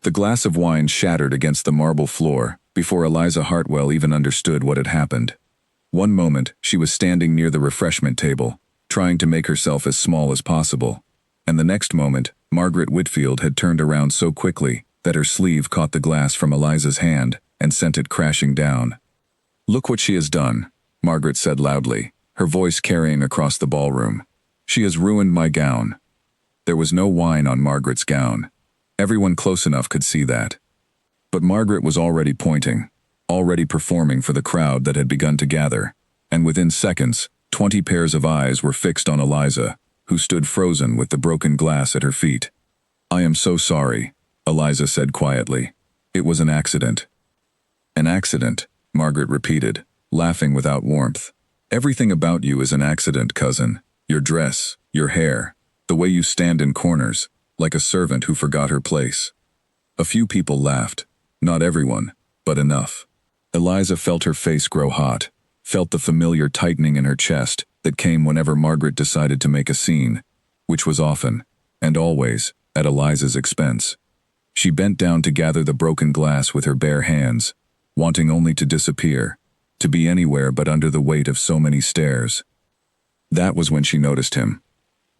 The glass of wine shattered against the marble floor before Eliza Hartwell even understood what had happened. One moment, she was standing near the refreshment table, trying to make herself as small as possible, and the next moment, Margaret Whitfield had turned around so quickly that her sleeve caught the glass from Eliza's hand and sent it crashing down. "Look what she has done," Margaret said loudly, her voice carrying across the ballroom. "She has ruined my gown." There was no wine on Margaret's gown. Everyone close enough could see that. But Margaret was already pointing, already performing for the crowd that had begun to gather, and within seconds, 20 pairs of eyes were fixed on Eliza, who stood frozen with the broken glass at her feet. "I am so sorry," Eliza said quietly. "It was an accident." "An accident," Margaret repeated, laughing without warmth. "Everything about you is an accident, cousin. Your dress, your hair, the way you stand in corners, like a servant who forgot her place." A few people laughed. Not everyone, but enough. Eliza felt her face grow hot, felt the familiar tightening in her chest that came whenever Margaret decided to make a scene, which was often, and always, at Eliza's expense. She bent down to gather the broken glass with her bare hands, wanting only to disappear, to be anywhere but under the weight of so many stares. That was when she noticed him.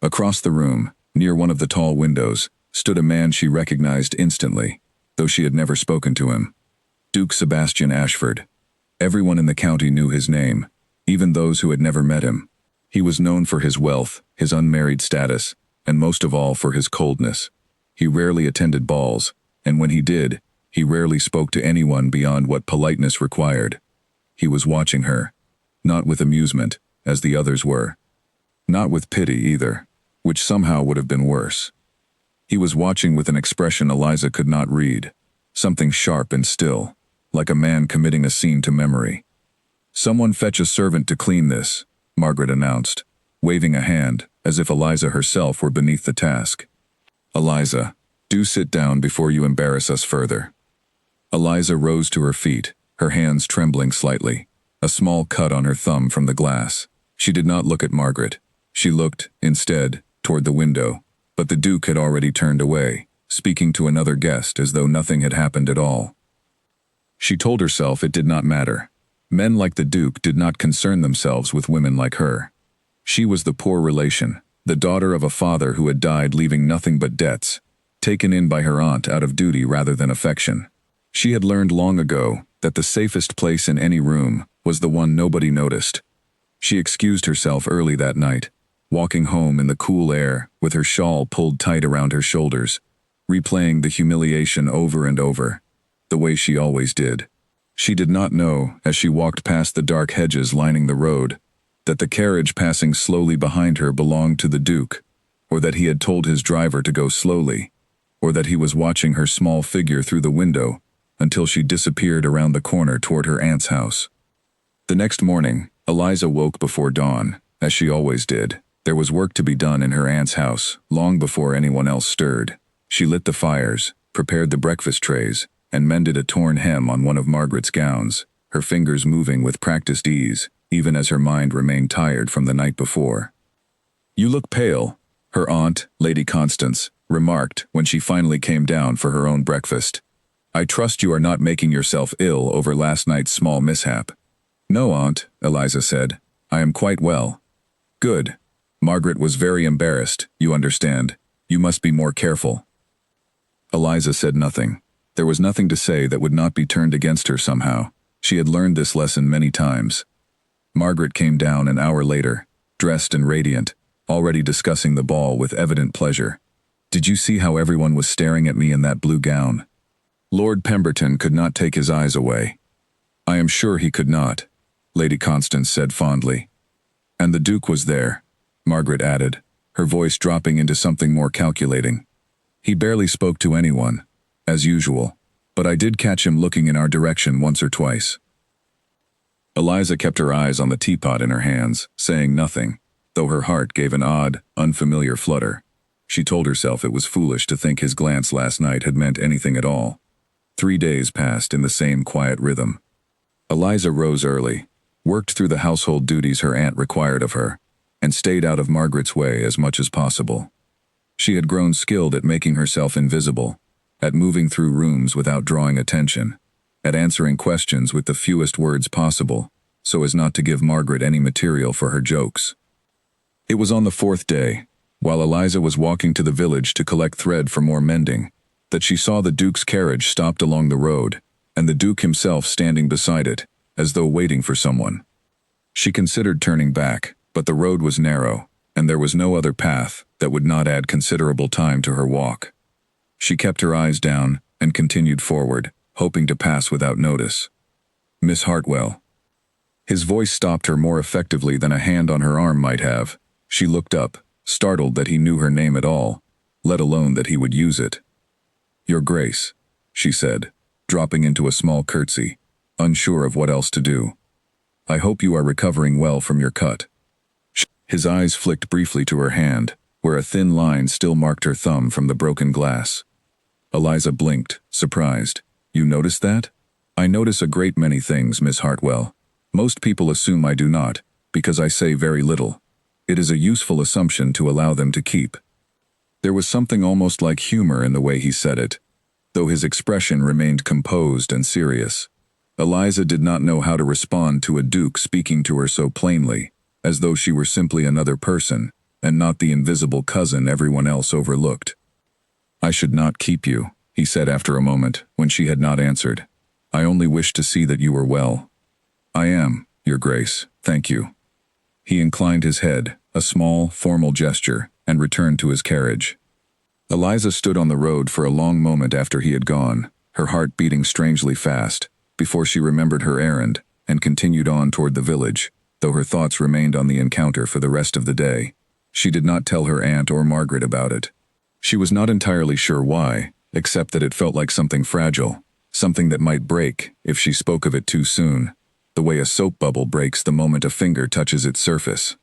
Across the room, near one of the tall windows, stood a man she recognized instantly, though she had never spoken to him. Duke Sebastian Ashford. Everyone in the county knew his name, even those who had never met him. He was known for his wealth, his unmarried status, and most of all for his coldness. He rarely attended balls, and when he did, he rarely spoke to anyone beyond what politeness required. He was watching her, not with amusement, as the others were. Not with pity either, which somehow would have been worse. He was watching with an expression Eliza could not read, something sharp and still, like a man committing a scene to memory. "Someone fetch a servant to clean this," Margaret announced, waving a hand, as if Eliza herself were beneath the task. "Eliza, do sit down before you embarrass us further." Eliza rose to her feet, her hands trembling slightly, a small cut on her thumb from the glass. She did not look at Margaret. She looked, instead, toward the window, but the Duke had already turned away, speaking to another guest as though nothing had happened at all. She told herself it did not matter. Men like the Duke did not concern themselves with women like her. She was the poor relation, the daughter of a father who had died leaving nothing but debts, taken in by her aunt out of duty rather than affection. She had learned long ago that the safest place in any room was the one nobody noticed. She excused herself early that night, walking home in the cool air with her shawl pulled tight around her shoulders, replaying the humiliation over and over, the way she always did. She did not know, as she walked past the dark hedges lining the road, that the carriage passing slowly behind her belonged to the Duke, or that he had told his driver to go slowly, or that he was watching her small figure through the window until she disappeared around the corner toward her aunt's house. The next morning, Eliza woke before dawn, as she always did. There was work to be done in her aunt's house, long before anyone else stirred. She lit the fires, prepared the breakfast trays, and mended a torn hem on one of Margaret's gowns, her fingers moving with practiced ease, even as her mind remained tired from the night before. "You look pale," her aunt, Lady Constance, remarked when she finally came down for her own breakfast. "I trust you are not making yourself ill over last night's small mishap." "No, Aunt," Eliza said. "I am quite well." "Good." Margaret was very embarrassed, you understand. "You must be more careful." Eliza said nothing. There was nothing to say that would not be turned against her somehow. She had learned this lesson many times. Margaret came down an hour later, dressed and radiant, already discussing the ball with evident pleasure. "Did you see how everyone was staring at me in that blue gown?" Lord Pemberton could not take his eyes away. "I am sure he could not," Lady Constance said fondly. "And the Duke was there," Margaret added, her voice dropping into something more calculating. "He barely spoke to anyone, as usual, but I did catch him looking in our direction once or twice." Eliza kept her eyes on the teapot in her hands, saying nothing, though her heart gave an odd, unfamiliar flutter. She told herself it was foolish to think his glance last night had meant anything at all. 3 days passed in the same quiet rhythm. Eliza rose early, worked through the household duties her aunt required of her, and stayed out of Margaret's way as much as possible. She had grown skilled at making herself invisible, at moving through rooms without drawing attention, at answering questions with the fewest words possible, so as not to give Margaret any material for her jokes. It was on the fourth day, while Eliza was walking to the village to collect thread for more mending, that she saw the Duke's carriage stopped along the road, and the Duke himself standing beside it, as though waiting for someone. She considered turning back, but the road was narrow, and there was no other path that would not add considerable time to her walk. She kept her eyes down and continued forward, hoping to pass without notice. "Miss Hartwell." His voice stopped her more effectively than a hand on her arm might have. She looked up, startled that he knew her name at all, let alone that he would use it. "Your Grace," she said, dropping into a small curtsy, unsure of what else to do. "I hope you are recovering well from your cut." His eyes flicked briefly to her hand, where a thin line still marked her thumb from the broken glass. Eliza blinked, surprised. "You noticed that?" "I notice a great many things, Miss Hartwell. Most people assume I do not, because I say very little. It is a useful assumption to allow them to keep." There was something almost like humor in the way he said it, though his expression remained composed and serious. Eliza did not know how to respond to a duke speaking to her so plainly, as though she were simply another person, and not the invisible cousin everyone else overlooked. "I should not keep you," he said after a moment, when she had not answered. "I only wished to see that you were well." "I am, Your Grace, thank you." He inclined his head, a small, formal gesture, and returned to his carriage. Eliza stood on the road for a long moment after he had gone, her heart beating strangely fast, before she remembered her errand, and continued on toward the village, though her thoughts remained on the encounter for the rest of the day. She did not tell her aunt or Margaret about it. She was not entirely sure why, except that it felt like something fragile, something that might break if she spoke of it too soon, the way a soap bubble breaks the moment a finger touches its surface.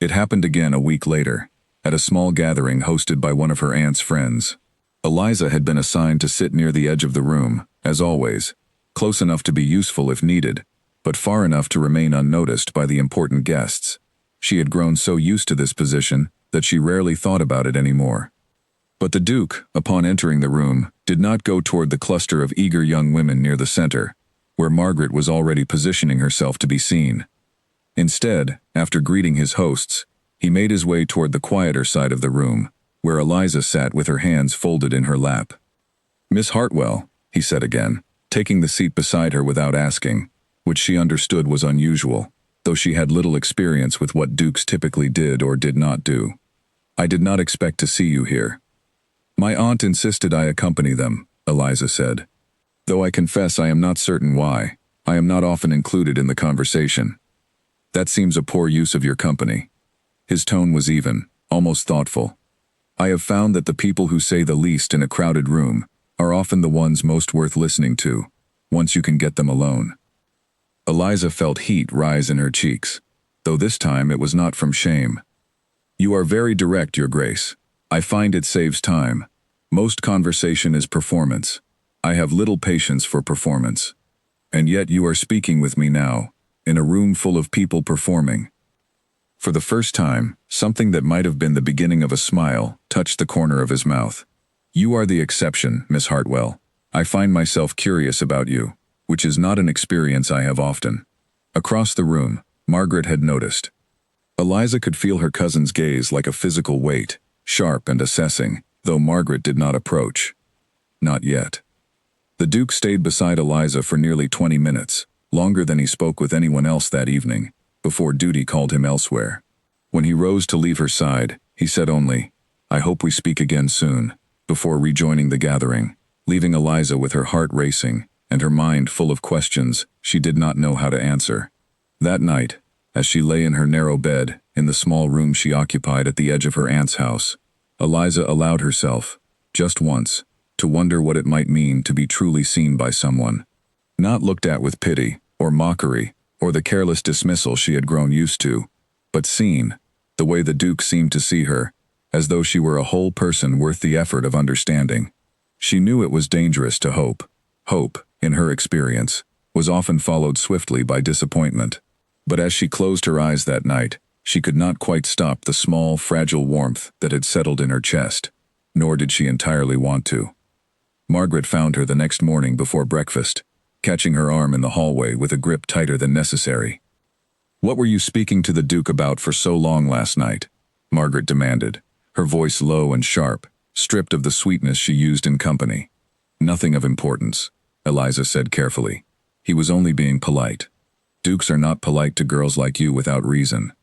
It happened again a week later, at a small gathering hosted by one of her aunt's friends. Eliza had been assigned to sit near the edge of the room, as always, close enough to be useful if needed, but far enough to remain unnoticed by the important guests. She had grown so used to this position that she rarely thought about it anymore. But the Duke, upon entering the room, did not go toward the cluster of eager young women near the center, where Margaret was already positioning herself to be seen. Instead, after greeting his hosts, he made his way toward the quieter side of the room, where Eliza sat with her hands folded in her lap. "Miss Hartwell," he said again, taking the seat beside her without asking, which she understood was unusual, though she had little experience with what dukes typically did or did not do. "I did not expect to see you here." "My aunt insisted I accompany them," Eliza said. "Though I confess I am not certain why. I am not often included in the conversation." "That seems a poor use of your company." His tone was even, almost thoughtful. "I have found that the people who say the least in a crowded room are often the ones most worth listening to, once you can get them alone." Eliza felt heat rise in her cheeks, though this time it was not from shame. "You are very direct, Your Grace. I find it saves time. Most conversation is performance. I have little patience for performance. And yet you are speaking with me now, in a room full of people performing." For the first time, something that might have been the beginning of a smile touched the corner of his mouth. "You are the exception, Miss Hartwell. I find myself curious about you, which is not an experience I have often." Across the room, Margaret had noticed. Eliza could feel her cousin's gaze like a physical weight, sharp and assessing, though Margaret did not approach. Not yet. The Duke stayed beside Eliza for nearly 20 minutes, longer than he spoke with anyone else that evening, before duty called him elsewhere. When he rose to leave her side, he said only, "I hope we speak again soon," before rejoining the gathering, leaving Eliza with her heart racing and her mind full of questions she did not know how to answer. That night, as she lay in her narrow bed in the small room she occupied at the edge of her aunt's house, Eliza allowed herself, just once, to wonder what it might mean to be truly seen by someone. Not looked at with pity, or mockery, or the careless dismissal she had grown used to, but seen, the way the Duke seemed to see her, as though she were a whole person worth the effort of understanding. She knew it was dangerous to hope. Hope, in her experience, was often followed swiftly by disappointment. But as she closed her eyes that night, she could not quite stop the small, fragile warmth that had settled in her chest, nor did she entirely want to. Margaret found her the next morning before breakfast, catching her arm in the hallway with a grip tighter than necessary. "What were you speaking to the Duke about for so long last night?" Margaret demanded, her voice low and sharp, stripped of the sweetness she used in company. "Nothing of importance," Eliza said carefully. "He was only being polite. Dukes are not polite to girls like you without reason."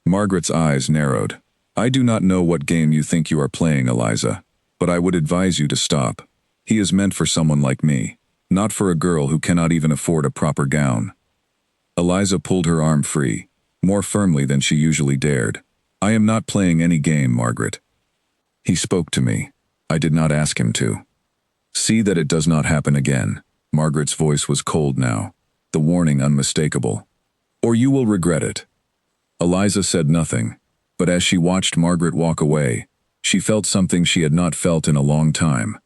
Margaret's eyes narrowed. "I do not know what game you think you are playing, Eliza, but I would advise you to stop. He is meant for someone like me, not for a girl who cannot even afford a proper gown." Eliza pulled her arm free, more firmly than she usually dared. "I am not playing any game, Margaret. He spoke to me. I did not ask him to. See that it does not happen again." Margaret's voice was cold now, the warning unmistakable. "Or you will regret it." Eliza said nothing, but as she watched Margaret walk away, she felt something she had not felt in a long time.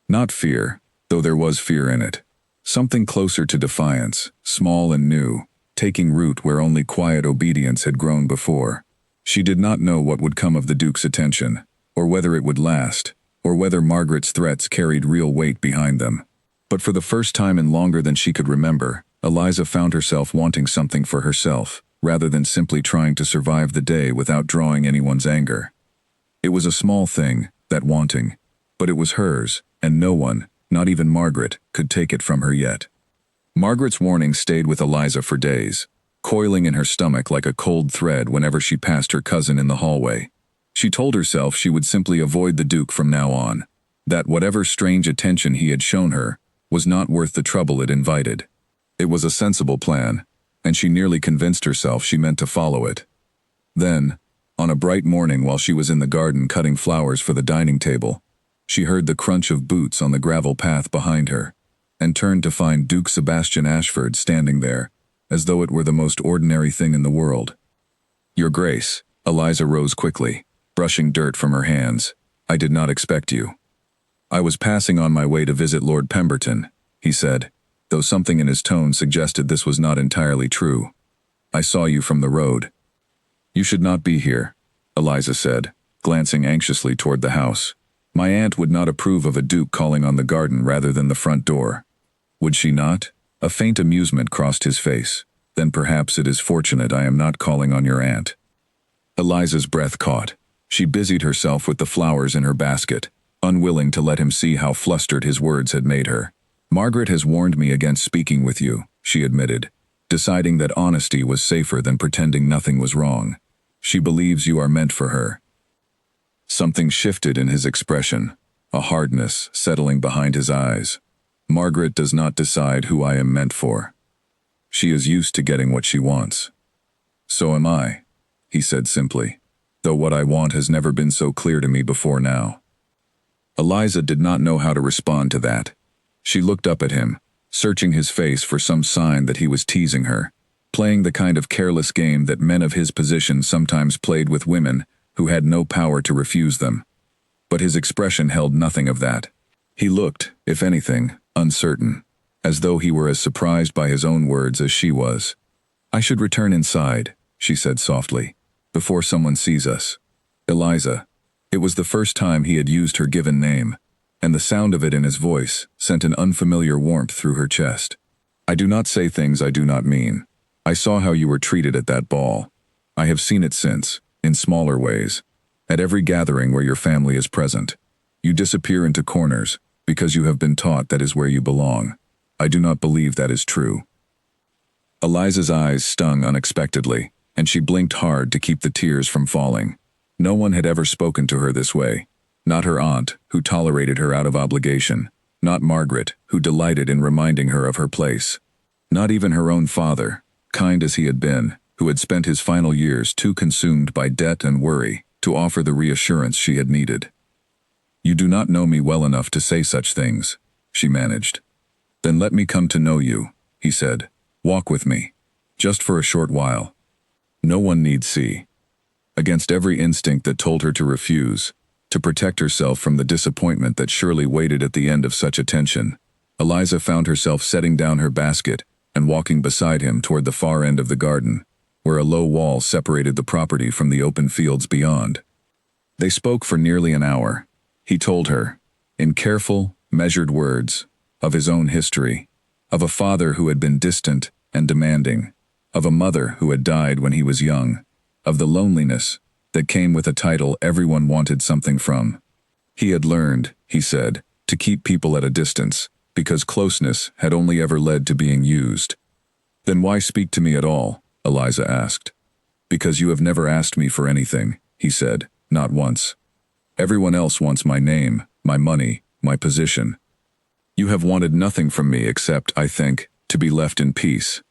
Not fear, though there was fear in it. Something closer to defiance, small and new, taking root where only quiet obedience had grown before. She did not know what would come of the Duke's attention, or whether it would last, or whether Margaret's threats carried real weight behind them. But for the first time in longer than she could remember, Eliza found herself wanting something for herself, rather than simply trying to survive the day without drawing anyone's anger. It was a small thing, that wanting, but it was hers, and no one, not even Margaret, could take it from her yet. Margaret's warning stayed with Eliza for days, coiling in her stomach like a cold thread whenever she passed her cousin in the hallway. She told herself she would simply avoid the Duke from now on, that whatever strange attention he had shown her was not worth the trouble it invited. It was a sensible plan, and she nearly convinced herself she meant to follow it. Then, on a bright morning while she was in the garden cutting flowers for the dining table, she heard the crunch of boots on the gravel path behind her, and turned to find Duke Sebastian Ashford standing there, as though it were the most ordinary thing in the world. "Your Grace," Eliza rose quickly, brushing dirt from her hands. "I did not expect you." "I was passing on my way to visit Lord Pemberton," he said, though something in his tone suggested this was not entirely true. "I saw you from the road." "You should not be here," Eliza said, glancing anxiously toward the house. "My aunt would not approve of a Duke calling on the garden rather than the front door." "Would she not?" A faint amusement crossed his face. "Then perhaps it is fortunate I am not calling on your aunt." Eliza's breath caught. She busied herself with the flowers in her basket, unwilling to let him see how flustered his words had made her. "Margaret has warned me against speaking with you," she admitted, deciding that honesty was safer than pretending nothing was wrong. "She believes you are meant for her." Something shifted in his expression, a hardness settling behind his eyes. "Margaret does not decide who I am meant for. She is used to getting what she wants. So am I," he said simply, "though what I want has never been so clear to me before now." Eliza did not know how to respond to that. She looked up at him, searching his face for some sign that he was teasing her, playing the kind of careless game that men of his position sometimes played with women who had no power to refuse them. But his expression held nothing of that. He looked, if anything, uncertain, as though he were as surprised by his own words as she was. "I should return inside," she said softly, "before someone sees us." Eliza. It was the first time he had used her given name, and the sound of it in his voice sent an unfamiliar warmth through her chest. "I do not say things I do not mean. I saw how you were treated at that ball. I have seen it since, in smaller ways. At every gathering where your family is present, you disappear into corners because you have been taught that is where you belong. I do not believe that is true." Eliza's eyes stung unexpectedly, and she blinked hard to keep the tears from falling. No one had ever spoken to her this way. Not her aunt, who tolerated her out of obligation. Not Margaret, who delighted in reminding her of her place. Not even her own father, kind as he had been, who had spent his final years too consumed by debt and worry to offer the reassurance she had needed. "You do not know me well enough to say such things," she managed. "Then let me come to know you," he said. "Walk with me. Just for a short while. No one need see." Against every instinct that told her to refuse, to protect herself from the disappointment that surely waited at the end of such attention, Eliza found herself setting down her basket and walking beside him toward the far end of the garden, where a low wall separated the property from the open fields beyond. They spoke for nearly an hour. He told her, in careful, measured words, of his own history, of a father who had been distant and demanding, of a mother who had died when he was young, of the loneliness that came with a title everyone wanted something from. He had learned, he said, to keep people at a distance, because closeness had only ever led to being used. "Then why speak to me at all?" Eliza asked. "Because you have never asked me for anything," he said, "not once. Everyone else wants my name, my money, my position. You have wanted nothing from me except, I think, to be left in peace.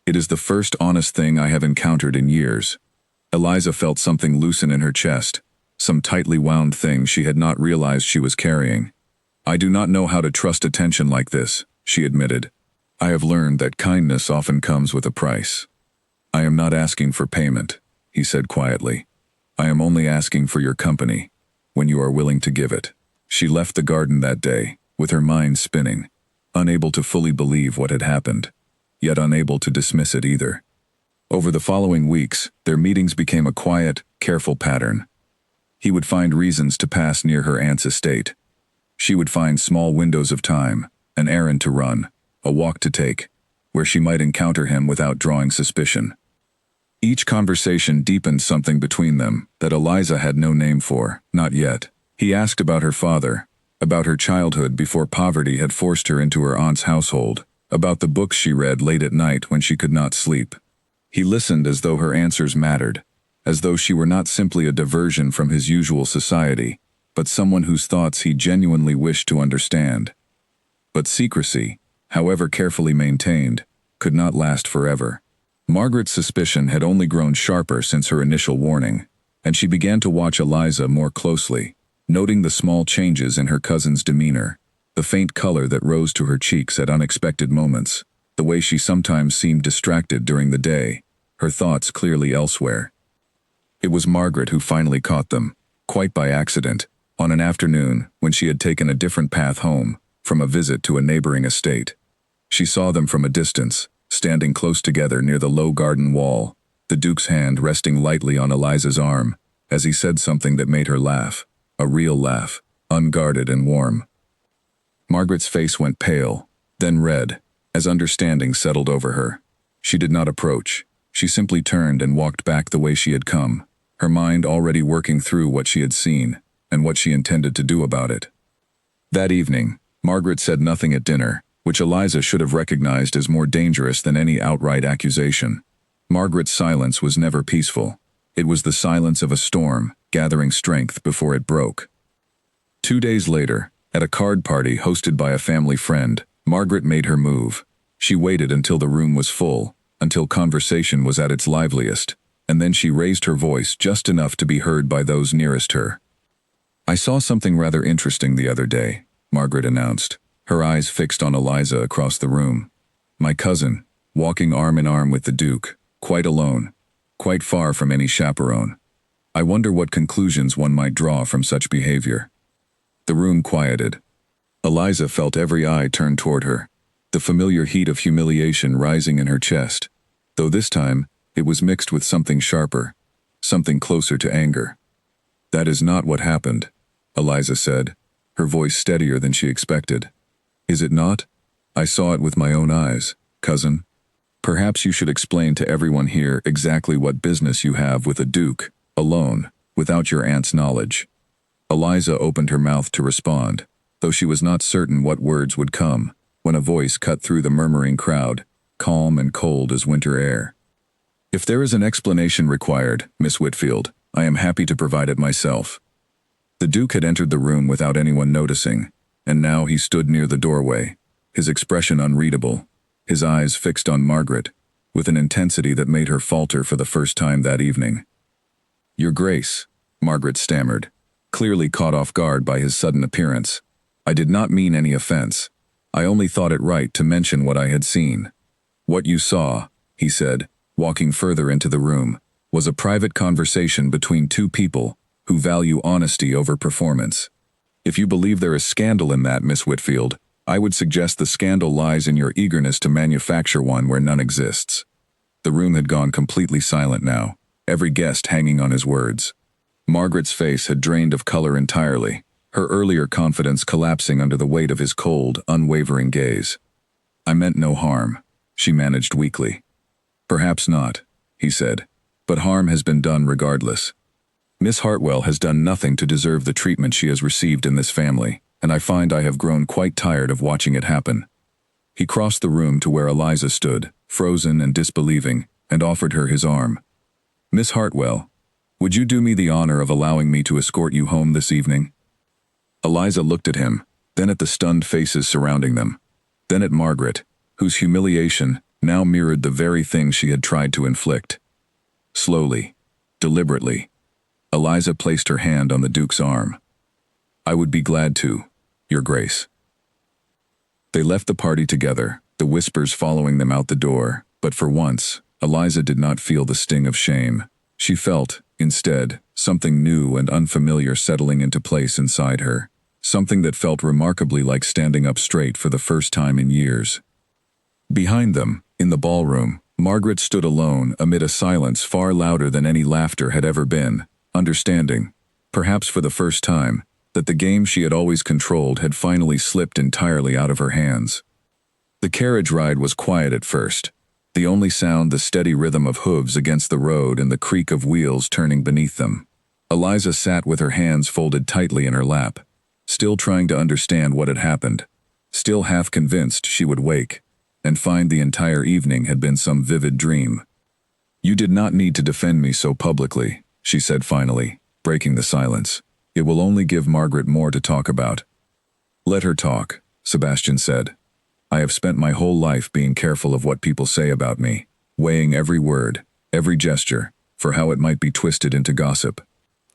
It is the first honest thing I have encountered in years." Eliza felt something loosen in her chest, some tightly wound thing she had not realized she was carrying. "I do not know how to trust attention like this," she admitted. "I have learned that kindness often comes with a price." "I am not asking for payment," he said quietly. "I am only asking for your company, when you are willing to give it." She left the garden that day, with her mind spinning, unable to fully believe what had happened, yet unable to dismiss it either. Over the following weeks, their meetings became a quiet, careful pattern. He would find reasons to pass near her aunt's estate. She would find small windows of time, an errand to run, a walk to take, where she might encounter him without drawing suspicion. Each conversation deepened something between them that Eliza had no name for, not yet. He asked about her father, about her childhood before poverty had forced her into her aunt's household, about the books she read late at night when she could not sleep. He listened as though her answers mattered, as though she were not simply a diversion from his usual society, but someone whose thoughts he genuinely wished to understand. But secrecy, however carefully maintained, could not last forever. Margaret's suspicion had only grown sharper since her initial warning, and she began to watch Eliza more closely, noting the small changes in her cousin's demeanor, the faint color that rose to her cheeks at unexpected moments, the way she sometimes seemed distracted during the day, her thoughts clearly elsewhere. It was Margaret who finally caught them, quite by accident, on an afternoon when she had taken a different path home, from a visit to a neighboring estate. She saw them from a distance, standing close together near the low garden wall, the Duke's hand resting lightly on Eliza's arm, as he said something that made her laugh, a real laugh, unguarded and warm. Margaret's face went pale, then red, as understanding settled over her. She did not approach. She simply turned and walked back the way she had come, her mind already working through what she had seen, and what she intended to do about it. That evening, Margaret said nothing at dinner, which Eliza should have recognized as more dangerous than any outright accusation. Margaret's silence was never peaceful. It was the silence of a storm, gathering strength before it broke. 2 days later, at a card party hosted by a family friend, Margaret made her move. She waited until the room was full, until conversation was at its liveliest, and then she raised her voice just enough to be heard by those nearest her. "I saw something rather interesting the other day," Margaret announced, her eyes fixed on Eliza across the room. "My cousin, walking arm in arm with the Duke, quite alone, quite far from any chaperone. I wonder what conclusions one might draw from such behavior." The room quieted. Eliza felt every eye turned toward her, the familiar heat of humiliation rising in her chest, though this time it was mixed with something sharper, something closer to anger. "That is not what happened," Eliza said, her voice steadier than she expected. "Is it not? I saw it with my own eyes, cousin. Perhaps you should explain to everyone here exactly what business you have with a Duke, alone, without your aunt's knowledge." Eliza opened her mouth to respond, though she was not certain what words would come, when a voice cut through the murmuring crowd, calm and cold as winter air. "If there is an explanation required, Miss Whitfield, I am happy to provide it myself." The Duke had entered the room without anyone noticing, and now he stood near the doorway, his expression unreadable, his eyes fixed on Margaret, with an intensity that made her falter for the first time that evening. "Your Grace," Margaret stammered, clearly caught off guard by his sudden appearance. "I did not mean any offense. I only thought it right to mention what I had seen." "What you saw," he said, walking further into the room, "was a private conversation between two people who value honesty over performance. If you believe there is scandal in that, Miss Whitfield, I would suggest the scandal lies in your eagerness to manufacture one where none exists." The room had gone completely silent now, every guest hanging on his words. Margaret's face had drained of color entirely, her earlier confidence collapsing under the weight of his cold, unwavering gaze. "I meant no harm," she managed weakly. "Perhaps not," he said, "but harm has been done regardless. Miss Hartwell has done nothing to deserve the treatment she has received in this family, and I find I have grown quite tired of watching it happen." He crossed the room to where Eliza stood, frozen and disbelieving, and offered her his arm. "Miss Hartwell, would you do me the honor of allowing me to escort you home this evening?" Eliza looked at him, then at the stunned faces surrounding them, then at Margaret, whose humiliation now mirrored the very thing she had tried to inflict. Slowly, deliberately, Eliza placed her hand on the Duke's arm. "I would be glad to, Your Grace." They left the party together, the whispers following them out the door, but for once, Eliza did not feel the sting of shame. She felt, instead, something new and unfamiliar settling into place inside her, something that felt remarkably like standing up straight for the first time in years. Behind them, in the ballroom, Margaret stood alone amid a silence far louder than any laughter had ever been, understanding, perhaps for the first time, that the game she had always controlled had finally slipped entirely out of her hands. The carriage ride was quiet at first, the only sound the steady rhythm of hooves against the road and the creak of wheels turning beneath them. Eliza sat with her hands folded tightly in her lap, still trying to understand what had happened, still half convinced she would wake and find the entire evening had been some vivid dream. "You did not need to defend me so publicly," she said finally, breaking the silence. "It will only give Margaret more to talk about." "Let her talk," Sebastian said. "I have spent my whole life being careful of what people say about me, weighing every word, every gesture, for how it might be twisted into gossip.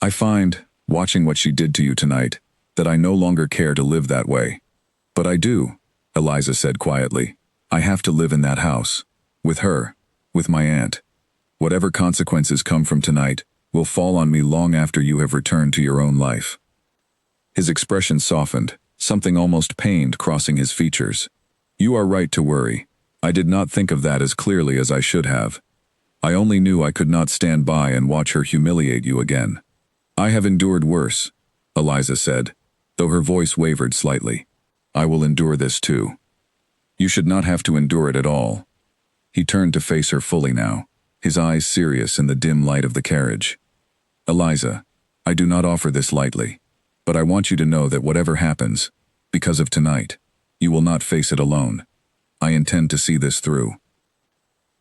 I find, watching what she did to you tonight, that I no longer care to live that way." "But I do," Eliza said quietly. "I have to live in that house. With her. With my aunt. Whatever consequences come from tonight will fall on me long after you have returned to your own life." His expression softened, something almost pained crossing his features. "You are right to worry. I did not think of that as clearly as I should have. I only knew I could not stand by and watch her humiliate you again." "I have endured worse," Eliza said, though her voice wavered slightly. "I will endure this too." "You should not have to endure it at all." He turned to face her fully now, his eyes serious in the dim light of the carriage. "Eliza, I do not offer this lightly, but I want you to know that whatever happens, because of tonight, you will not face it alone. I intend to see this through."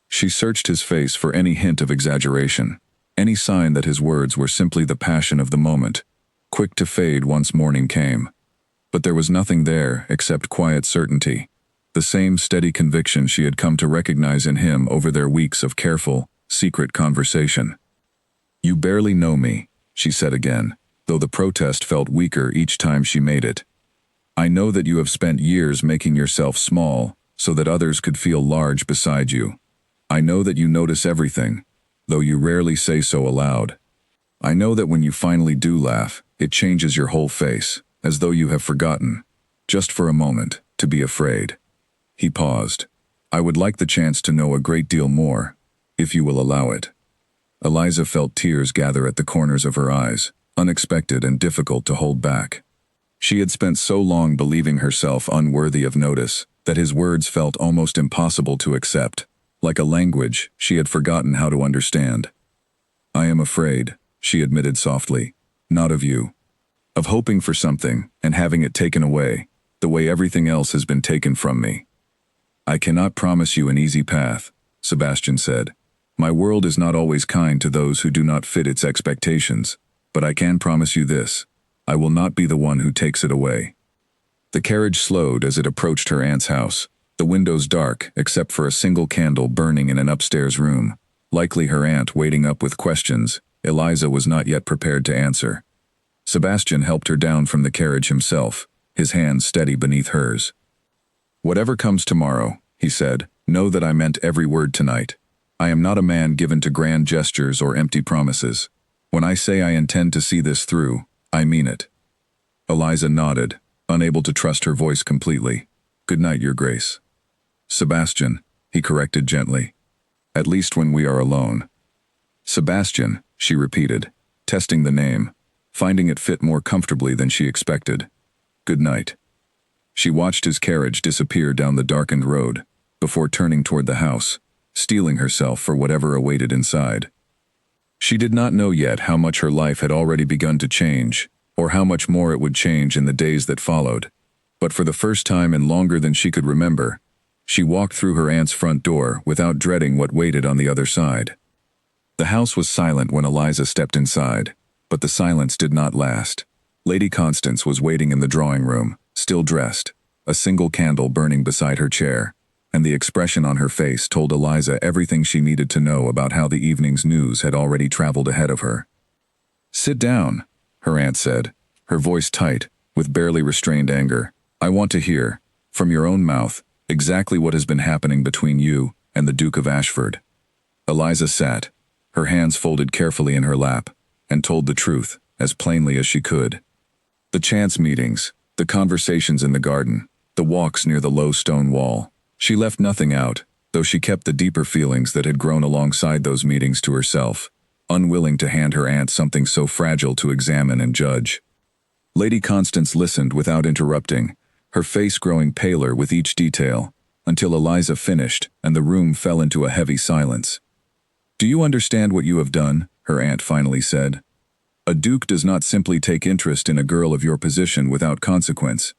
She searched his face for any hint of exaggeration, any sign that his words were simply the passion of the moment, quick to fade once morning came. But there was nothing there except quiet certainty, the same steady conviction she had come to recognize in him over their weeks of careful, secret conversation. "You barely know me," she said again, though the protest felt weaker each time she made it. "I know that you have spent years making yourself small so that others could feel large beside you. I know that you notice everything, though you rarely say so aloud. I know that when you finally do laugh, it changes your whole face, as though you have forgotten, just for a moment, to be afraid." He paused. "I would like the chance to know a great deal more, if you will allow it." Eliza felt tears gather at the corners of her eyes, unexpected and difficult to hold back. She had spent so long believing herself unworthy of notice that his words felt almost impossible to accept, like a language she had forgotten how to understand. "I am afraid," she admitted softly, "not of you. Of hoping for something and having it taken away, the way everything else has been taken from me." "I cannot promise you an easy path," Sebastian said. "My world is not always kind to those who do not fit its expectations, but I can promise you this: I will not be the one who takes it away." The carriage slowed as it approached her aunt's house, the windows dark except for a single candle burning in an upstairs room. Likely her aunt waiting up with questions Eliza was not yet prepared to answer. Sebastian helped her down from the carriage himself, his hand steady beneath hers. "Whatever comes tomorrow," he said, "know that I meant every word tonight. I am not a man given to grand gestures or empty promises. When I say I intend to see this through, I mean it." Eliza nodded, unable to trust her voice completely. "Good night, Your Grace." "Sebastian," he corrected gently. "At least when we are alone." "Sebastian," she repeated, testing the name. finding it fit more comfortably than she expected. "Good night." She watched his carriage disappear down the darkened road, before turning toward the house, steeling herself for whatever awaited inside. She did not know yet how much her life had already begun to change, or how much more it would change in the days that followed. But for the first time in longer than she could remember, she walked through her aunt's front door without dreading what waited on the other side. The house was silent when Eliza stepped inside, but the silence did not last. Lady Constance was waiting in the drawing room, still dressed, a single candle burning beside her chair, and the expression on her face told Eliza everything she needed to know about how the evening's news had already traveled ahead of her. "Sit down," her aunt said, her voice tight, with barely restrained anger. "I want to hear, from your own mouth, exactly what has been happening between you and the Duke of Ashford." Eliza sat, her hands folded carefully in her lap, and told the truth, as plainly as she could. The chance meetings, the conversations in the garden, the walks near the low stone wall. She left nothing out, though she kept the deeper feelings that had grown alongside those meetings to herself, unwilling to hand her aunt something so fragile to examine and judge. Lady Constance listened without interrupting, her face growing paler with each detail, until Eliza finished and the room fell into a heavy silence. "Do you understand what you have done?" her aunt finally said. "A duke does not simply take interest in a girl of your position without consequence.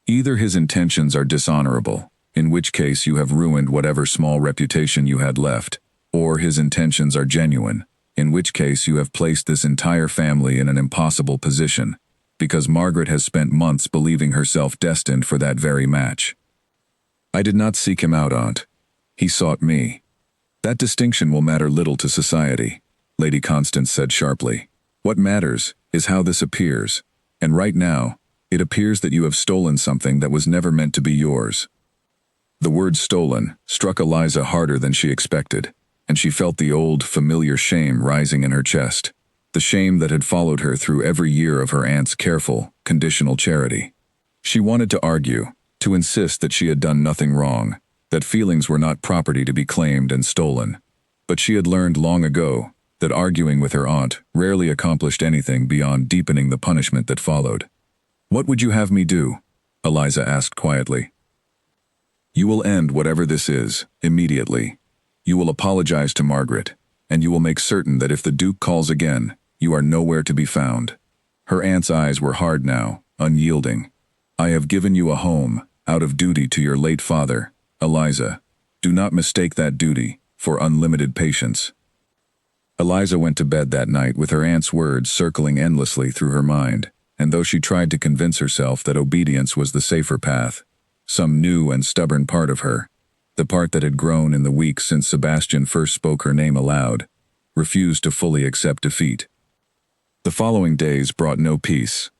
Either his intentions are dishonorable, in which case you have ruined whatever small reputation you had left, or his intentions are genuine, in which case you have placed this entire family in an impossible position, because Margaret has spent months believing herself destined for that very match. I did not seek him out, aunt. He sought me. That distinction will matter little to society," Lady Constance said sharply. "What matters is how this appears, and right now, it appears that you have stolen something that was never meant to be yours." The word stolen struck Eliza harder than she expected, and she felt the old, familiar shame rising in her chest, the shame that had followed her through every year of her aunt's careful, conditional charity. She wanted to argue, to insist that she had done nothing wrong, that feelings were not property to be claimed and stolen. But she had learned long ago that arguing with her aunt rarely accomplished anything beyond deepening the punishment that followed. "What would you have me do?" Eliza asked quietly. "You will end whatever this is, immediately. You will apologize to Margaret, and you will make certain that if the Duke calls again, you are nowhere to be found." Her aunt's eyes were hard now, unyielding. "I have given you a home, out of duty to your late father, Eliza. Do not mistake that duty for unlimited patience." Eliza went to bed that night with her aunt's words circling endlessly through her mind, and though she tried to convince herself that obedience was the safer path, some new and stubborn part of her, the part that had grown in the weeks since Sebastian first spoke her name aloud, refused to fully accept defeat. The following days brought no peace.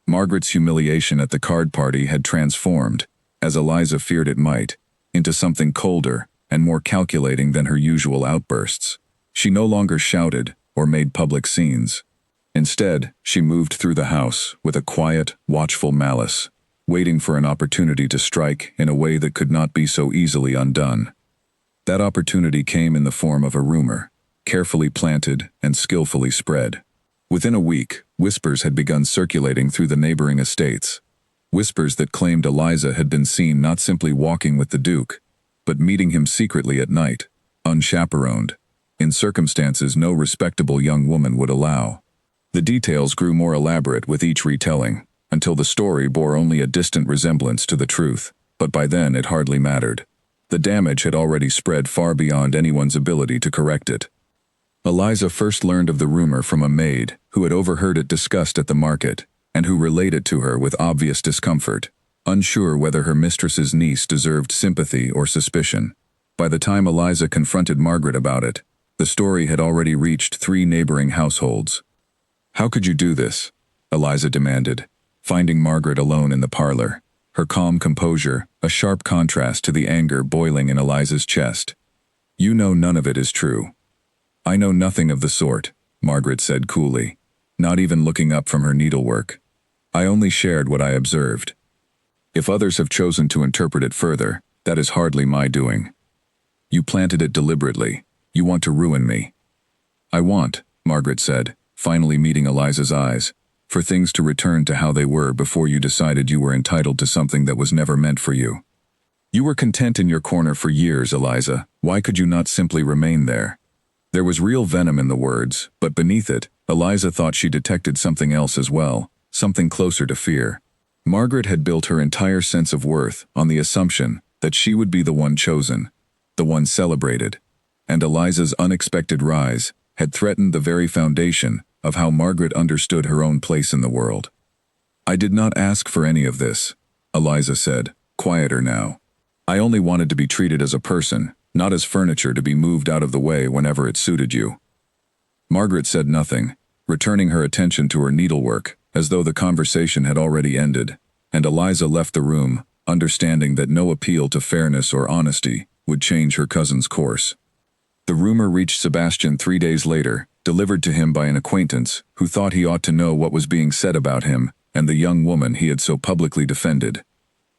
Margaret's humiliation at the card party had transformed, as Eliza feared it might, into something colder and more calculating than her usual outbursts. She no longer shouted or made public scenes. Instead, she moved through the house with a quiet, watchful malice, waiting for an opportunity to strike in a way that could not be so easily undone. That opportunity came in the form of a rumor, carefully planted and skillfully spread. Within a week, whispers had begun circulating through the neighboring estates. Whispers that claimed Eliza had been seen not simply walking with the Duke, but meeting him secretly at night, unchaperoned, in circumstances no respectable young woman would allow. The details grew more elaborate with each retelling, until the story bore only a distant resemblance to the truth, but by then it hardly mattered. The damage had already spread far beyond anyone's ability to correct it. Eliza first learned of the rumor from a maid who had overheard it discussed at the market, and who relayed it to her with obvious discomfort, unsure whether her mistress's niece deserved sympathy or suspicion. By the time Eliza confronted Margaret about it, the story had already reached 3 neighboring households. "How could you do this?" Eliza demanded, finding Margaret alone in the parlor, her calm composure a sharp contrast to the anger boiling in Eliza's chest. "You know none of it is true." "I know nothing of the sort," Margaret said coolly, not even looking up from her needlework. "I only shared what I observed. If others have chosen to interpret it further, that is hardly my doing. You planted it deliberately. You want to ruin me." "I want," Margaret said, finally meeting Eliza's eyes, for things to return to how they were before you decided you were entitled to something that was never meant for you. You were content in your corner for years, Eliza. Why could you not simply remain there? There was real venom in the words, but beneath it, Eliza thought she detected something else as well, something closer to fear. Margaret had built her entire sense of worth on the assumption that she would be the one chosen, the one celebrated, and Eliza's unexpected rise had threatened the very foundation of how Margaret understood her own place in the world. I did not ask for any of this, Eliza said, quieter now. I only wanted to be treated as a person, not as furniture to be moved out of the way whenever it suited you. Margaret said nothing, returning her attention to her needlework, as though the conversation had already ended, and Eliza left the room, understanding that no appeal to fairness or honesty would change her cousin's course. The rumor reached Sebastian 3 days later, delivered to him by an acquaintance who thought he ought to know what was being said about him and the young woman he had so publicly defended.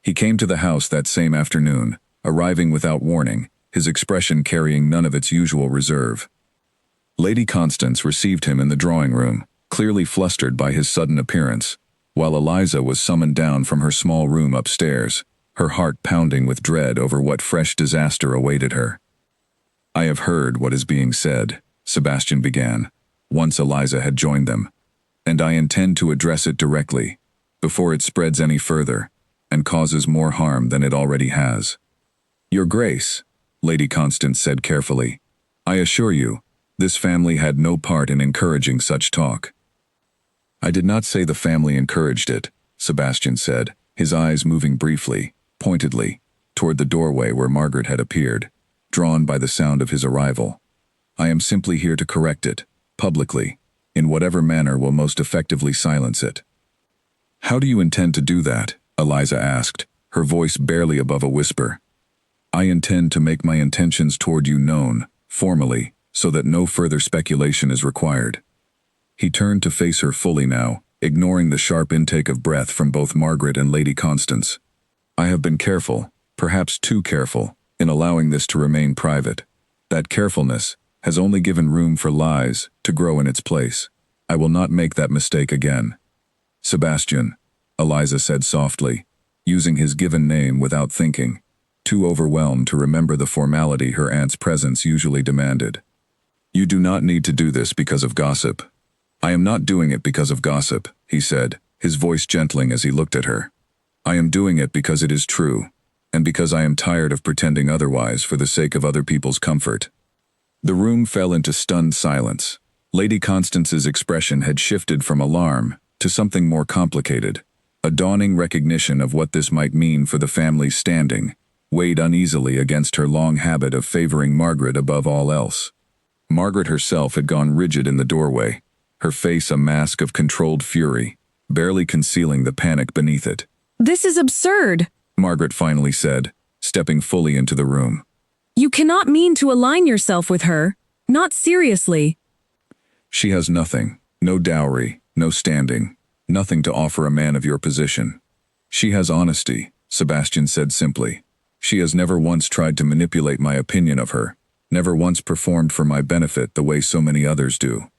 He came to the house that same afternoon, arriving without warning, his expression carrying none of its usual reserve. Lady Constance received him in the drawing room, clearly flustered by his sudden appearance, while Eliza was summoned down from her small room upstairs, her heart pounding with dread over what fresh disaster awaited her. I have heard what is being said, Sebastian began, once Eliza had joined them, and I intend to address it directly, before it spreads any further, and causes more harm than it already has. Your Grace, Lady Constance said carefully, I assure you, this family had no part in encouraging such talk. I did not say the family encouraged it, Sebastian said, his eyes moving briefly, pointedly, toward the doorway where Margaret had appeared, drawn by the sound of his arrival. I am simply here to correct it, publicly, in whatever manner will most effectively silence it. How do you intend to do that? Eliza asked, her voice barely above a whisper. I intend to make my intentions toward you known, formally, so that no further speculation is required. He turned to face her fully now, ignoring the sharp intake of breath from both Margaret and Lady Constance. I have been careful, perhaps too careful, in allowing this to remain private. That carefulness has only given room for lies to grow in its place. I will not make that mistake again. Sebastian, Eliza said softly, using his given name without thinking, too overwhelmed to remember the formality her aunt's presence usually demanded. You do not need to do this because of gossip. I am not doing it because of gossip, he said, his voice gentling as he looked at her. I am doing it because it is true, and because I am tired of pretending otherwise for the sake of other people's comfort. The room fell into stunned silence. Lady Constance's expression had shifted from alarm to something more complicated. A dawning recognition of what this might mean for the family's standing weighed uneasily against her long habit of favoring Margaret above all else. Margaret herself had gone rigid in the doorway, her face a mask of controlled fury, barely concealing the panic beneath it. This is absurd, Margaret finally said, stepping fully into the room. You cannot mean to align yourself with her. Not seriously. She has nothing, no dowry, no standing, nothing to offer a man of your position. She has honesty, Sebastian said simply. She has never once tried to manipulate my opinion of her, never once performed for my benefit the way so many others do.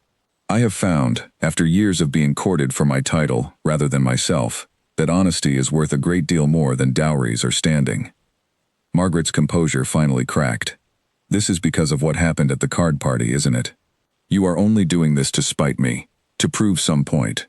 I have found, after years of being courted for my title rather than myself, that honesty is worth a great deal more than dowries or standing. Margaret's composure finally cracked. This is because of what happened at the card party, isn't it? You are only doing this to spite me, to prove some point.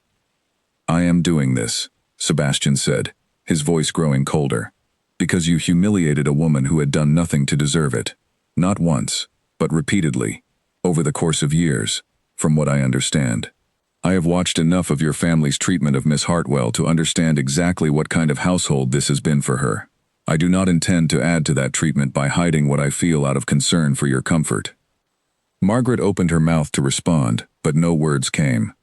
I am doing this, Sebastian said, his voice growing colder, because you humiliated a woman who had done nothing to deserve it. Not once, but repeatedly, over the course of years, from what I understand. I have watched enough of your family's treatment of Miss Hartwell to understand exactly what kind of household this has been for her. I do not intend to add to that treatment by hiding what I feel out of concern for your comfort. Margaret opened her mouth to respond, but no words came.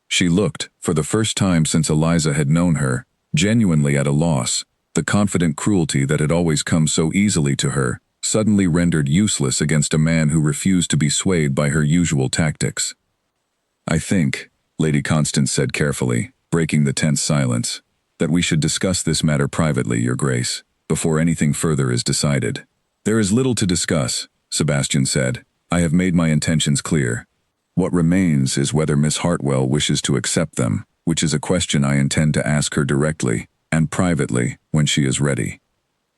She looked, for the first time since Eliza had known her, genuinely at a loss. The confident cruelty that had always come so easily to her, suddenly rendered useless against a man who refused to be swayed by her usual tactics. I think, Lady Constance said carefully, breaking the tense silence, that we should discuss this matter privately, Your Grace, before anything further is decided. There is little to discuss, Sebastian said. I have made my intentions clear. What remains is whether Miss Hartwell wishes to accept them, which is a question I intend to ask her directly and privately when she is ready."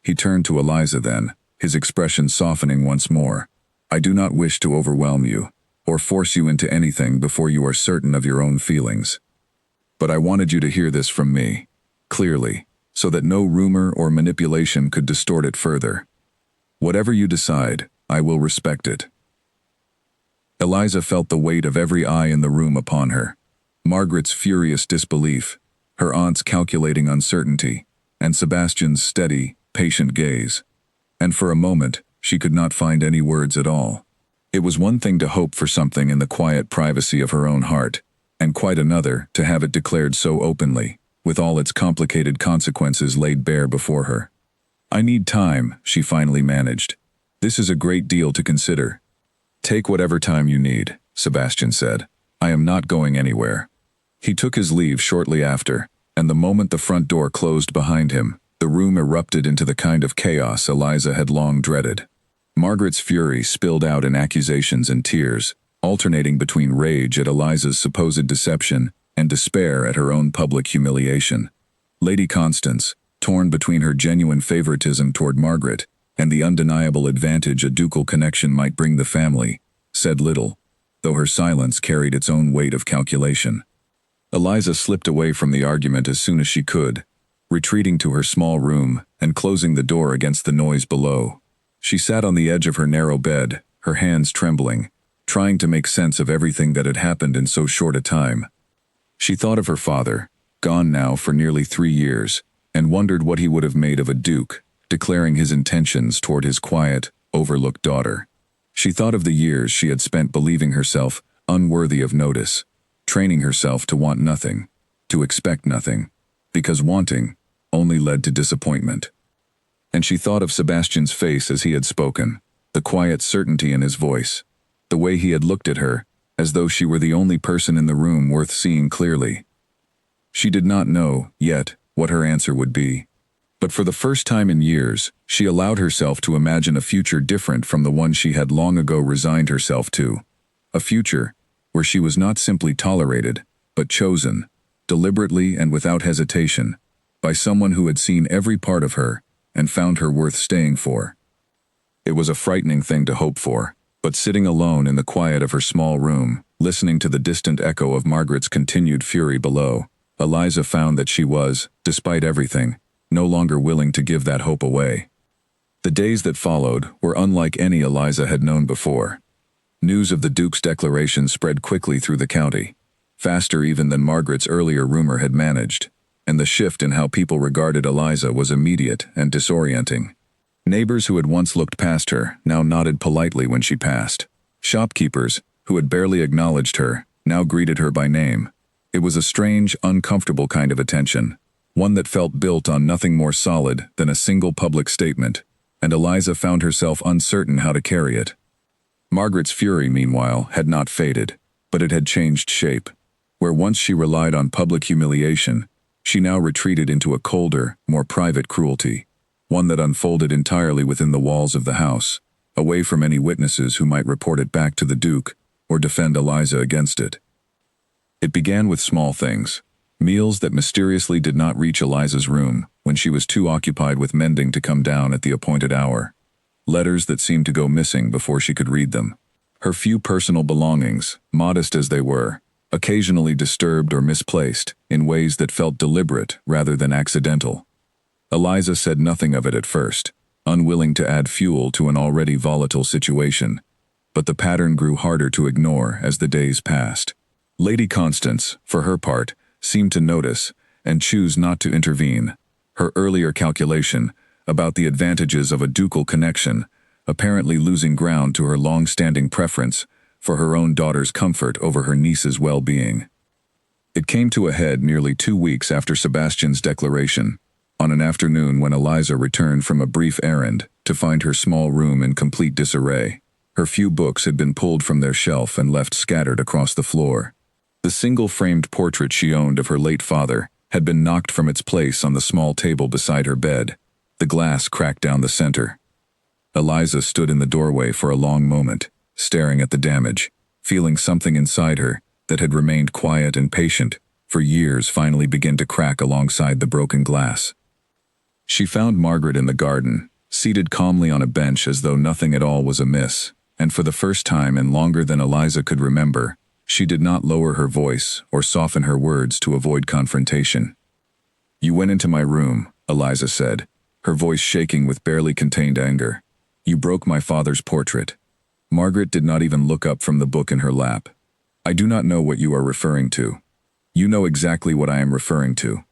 He turned to Eliza then, his expression softening once more. "I do not wish to overwhelm you, or force you into anything before you are certain of your own feelings. But I wanted you to hear this from me, clearly, so that no rumor or manipulation could distort it further. Whatever you decide, I will respect it." Eliza felt the weight of every eye in the room upon her. Margaret's furious disbelief, her aunt's calculating uncertainty, and Sebastian's steady, patient gaze. And for a moment, she could not find any words at all. It was one thing to hope for something in the quiet privacy of her own heart, and quite another to have it declared so openly, with all its complicated consequences laid bare before her. "I need time," she finally managed. "This is a great deal to consider." "Take whatever time you need," Sebastian said. "I am not going anywhere." He took his leave shortly after, and the moment the front door closed behind him, the room erupted into the kind of chaos Eliza had long dreaded. Margaret's fury spilled out in accusations and tears, alternating between rage at Eliza's supposed deception and despair at her own public humiliation. Lady Constance, torn between her genuine favoritism toward Margaret and the undeniable advantage a ducal connection might bring the family, said little, though her silence carried its own weight of calculation. Eliza slipped away from the argument as soon as she could, retreating to her small room and closing the door against the noise below. She sat on the edge of her narrow bed, her hands trembling, trying to make sense of everything that had happened in so short a time. She thought of her father, gone now for nearly 3 years, and wondered what he would have made of a duke, declaring his intentions toward his quiet, overlooked daughter. She thought of the years she had spent believing herself unworthy of notice, training herself to want nothing, to expect nothing, because wanting only led to disappointment. And she thought of Sebastian's face as he had spoken, the quiet certainty in his voice, the way he had looked at her, as though she were the only person in the room worth seeing clearly. She did not know, yet, what her answer would be. But for the first time in years, she allowed herself to imagine a future different from the one she had long ago resigned herself to. A future where she was not simply tolerated, but chosen, deliberately and without hesitation, by someone who had seen every part of her and found her worth staying for. It was a frightening thing to hope for, but sitting alone in the quiet of her small room, listening to the distant echo of Margaret's continued fury below, Eliza found that she was, despite everything, no longer willing to give that hope away. The days that followed were unlike any Eliza had known before. News of the Duke's declaration spread quickly through the county, faster even than Margaret's earlier rumor had managed, and the shift in how people regarded Eliza was immediate and disorienting. Neighbors who had once looked past her now nodded politely when she passed. Shopkeepers, who had barely acknowledged her, now greeted her by name. It was a strange, uncomfortable kind of attention, one that felt built on nothing more solid than a single public statement, and Eliza found herself uncertain how to carry it. Margaret's fury, meanwhile, had not faded, but it had changed shape. Where once she relied on public humiliation, she now retreated into a colder, more private cruelty, one that unfolded entirely within the walls of the house, away from any witnesses who might report it back to the Duke or defend Eliza against it. It began with small things, meals that mysteriously did not reach Eliza's room when she was too occupied with mending to come down at the appointed hour, letters that seemed to go missing before she could read them, her few personal belongings, modest as they were, occasionally disturbed or misplaced in ways that felt deliberate rather than accidental. Eliza said nothing of it at first, unwilling to add fuel to an already volatile situation, but the pattern grew harder to ignore as the days passed. Lady Constance, for her part, seemed to notice and choose not to intervene. Her earlier calculation about the advantages of a ducal connection apparently losing ground to her long-standing preference for her own daughter's comfort over her niece's well-being. It came to a head nearly 2 weeks after Sebastian's declaration, on an afternoon when Eliza returned from a brief errand to find her small room in complete disarray. Her few books had been pulled from their shelf and left scattered across the floor. The single framed portrait she owned of her late father had been knocked from its place on the small table beside her bed, the glass cracked down the center. Eliza stood in the doorway for a long moment, staring at the damage, feeling something inside her that had remained quiet and patient for years finally begin to crack alongside the broken glass. She found Margaret in the garden, seated calmly on a bench as though nothing at all was amiss, and for the first time in longer than Eliza could remember, she did not lower her voice or soften her words to avoid confrontation. "You went into my room," Eliza said, her voice shaking with barely contained anger. "You broke my father's portrait." Margaret did not even look up from the book in her lap. "I do not know what you are referring to." "You know exactly what I am referring to.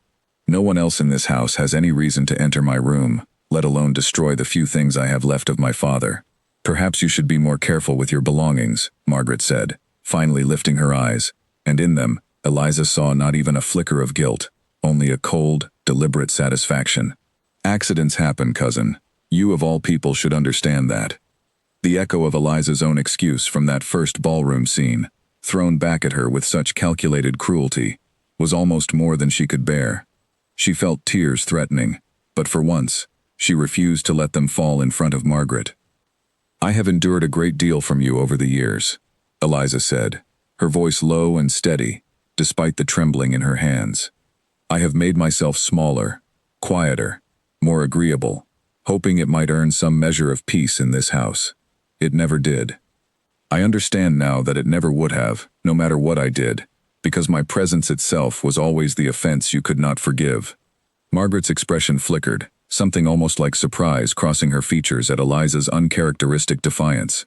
No one else in this house has any reason to enter my room, let alone destroy the few things I have left of my father. Perhaps you should be more careful with your belongings," Margaret said, finally lifting her eyes, and in them, Eliza saw not even a flicker of guilt, only a cold, deliberate satisfaction. "Accidents happen, cousin. You of all people should understand that." The echo of Eliza's own excuse from that first ballroom scene, thrown back at her with such calculated cruelty, was almost more than she could bear. She felt tears threatening, but for once, she refused to let them fall in front of Margaret. "I have endured a great deal from you over the years," Eliza said, her voice low and steady, despite the trembling in her hands. "I have made myself smaller, quieter, more agreeable, hoping it might earn some measure of peace in this house. It never did. I understand now that it never would have, no matter what I did, because my presence itself was always the offense you could not forgive." Margaret's expression flickered, something almost like surprise crossing her features at Eliza's uncharacteristic defiance.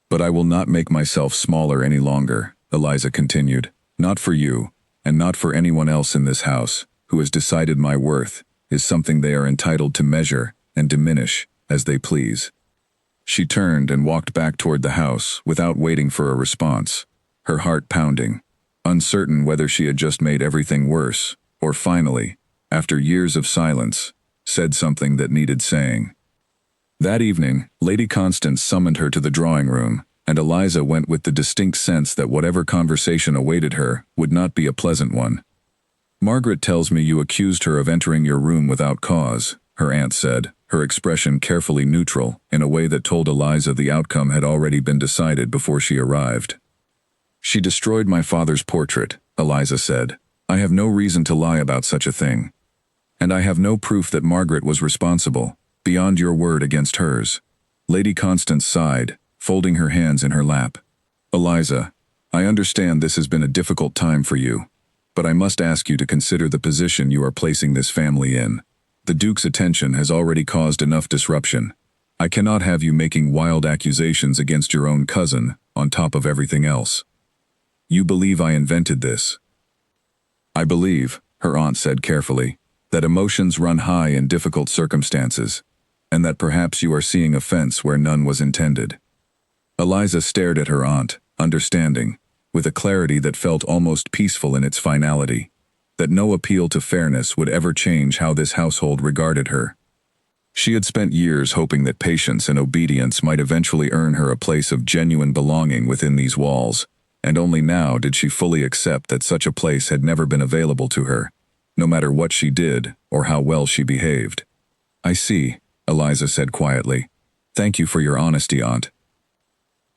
"But I will not make myself smaller any longer," Eliza continued, "not for you, and not for anyone else in this house, who has decided my worth is something they are entitled to measure and diminish as they please." She turned and walked back toward the house without waiting for a response, her heart pounding, uncertain whether she had just made everything worse, or finally, after years of silence, said something that needed saying. That evening, Lady Constance summoned her to the drawing room, and Eliza went with the distinct sense that whatever conversation awaited her would not be a pleasant one. "Margaret tells me you accused her of entering your room without cause," her aunt said, her expression carefully neutral, in a way that told Eliza the outcome had already been decided before she arrived. "She destroyed my father's portrait," Eliza said. "I have no reason to lie about such a thing. And I have no proof that Margaret was responsible, beyond your word against hers." Lady Constance sighed, folding her hands in her lap. "Eliza, I understand this has been a difficult time for you, but I must ask you to consider the position you are placing this family in. The Duke's attention has already caused enough disruption. I cannot have you making wild accusations against your own cousin, on top of everything else. You believe I invented this." "I believe," her aunt said carefully, "that emotions run high in difficult circumstances, and that perhaps you are seeing offense where none was intended." Eliza stared at her aunt, understanding, with a clarity that felt almost peaceful in its finality, that no appeal to fairness would ever change how this household regarded her. She had spent years hoping that patience and obedience might eventually earn her a place of genuine belonging within these walls, and only now did she fully accept that such a place had never been available to her, no matter what she did or how well she behaved. "I see," Eliza said quietly. "Thank you for your honesty, Aunt."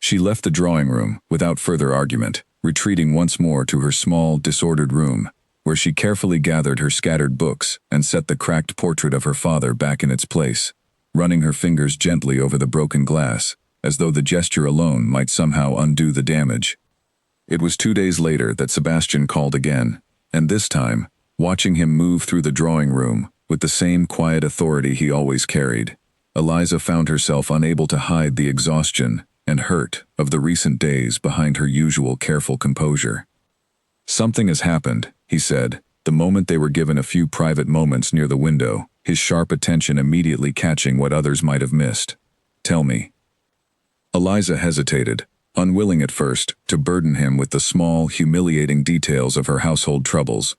She left the drawing room without further argument, retreating once more to her small, disordered room, where she carefully gathered her scattered books and set the cracked portrait of her father back in its place, running her fingers gently over the broken glass, as though the gesture alone might somehow undo the damage. It was 2 days later that Sebastian called again, and this time, watching him move through the drawing room with the same quiet authority he always carried, Eliza found herself unable to hide the exhaustion and hurt of the recent days behind her usual careful composure. "Something has happened," he said, the moment they were given a few private moments near the window, his sharp attention immediately catching what others might have missed. "Tell me." Eliza hesitated, unwilling at first to burden him with the small, humiliating details of her household troubles,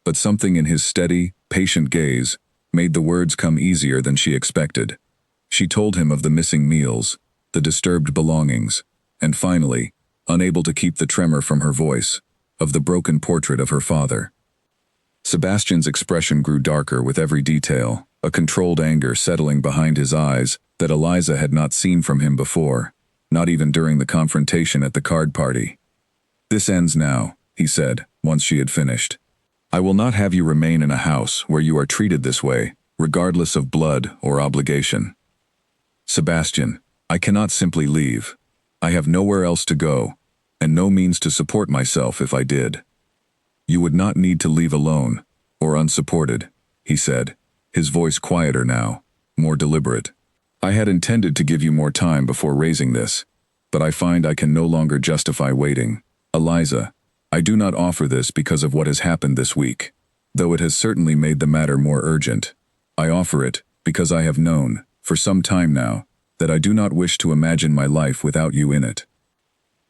but something in his steady, patient gaze made the words come easier than she expected. She told him of the missing meals, the disturbed belongings, and finally, unable to keep the tremor from her voice, of the broken portrait of her father. Sebastian's expression grew darker with every detail, a controlled anger settling behind his eyes that Eliza had not seen from him before, not even during the confrontation at the card party. "This ends now," he said, once she had finished. "I will not have you remain in a house where you are treated this way, regardless of blood or obligation. Sebastian, I cannot simply leave. I have nowhere else to go, and no means to support myself if I did." "You would not need to leave alone, or unsupported," he said, his voice quieter now, more deliberate. "I had intended to give you more time before raising this, but I find I can no longer justify waiting. Eliza, I do not offer this because of what has happened this week, though it has certainly made the matter more urgent. I offer it because I have known, for some time now, that I do not wish to imagine my life without you in it."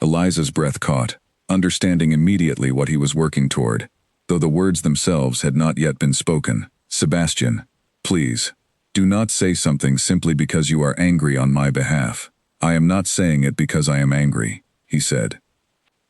Eliza's breath caught, understanding immediately what he was working toward, though the words themselves had not yet been spoken. "Sebastian, please, do not say something simply because you are angry on my behalf. I am not saying it because I am angry," he said.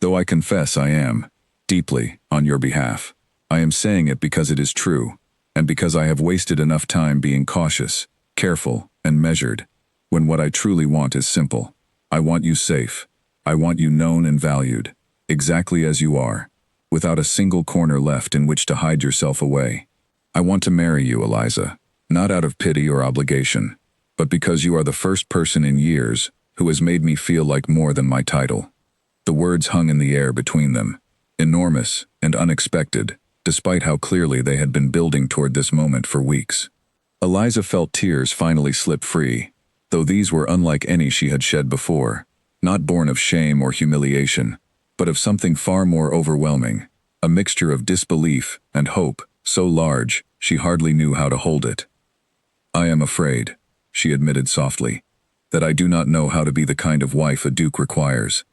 "Though I confess I am, deeply, on your behalf. I am saying it because it is true, and because I have wasted enough time being cautious, careful, and measured, when what I truly want is simple. I want you safe. I want you known and valued, exactly as you are, without a single corner left in which to hide yourself away. I want to marry you, Eliza, not out of pity or obligation, but because you are the first person in years who has made me feel like more than my title." The words hung in the air between them, enormous and unexpected, despite how clearly they had been building toward this moment for weeks. Eliza felt tears finally slip free, though these were unlike any she had shed before, not born of shame or humiliation, but of something far more overwhelming, a mixture of disbelief and hope so large she hardly knew how to hold it. "I am afraid," she admitted softly, "that I do not know how to be the kind of wife a duke requires.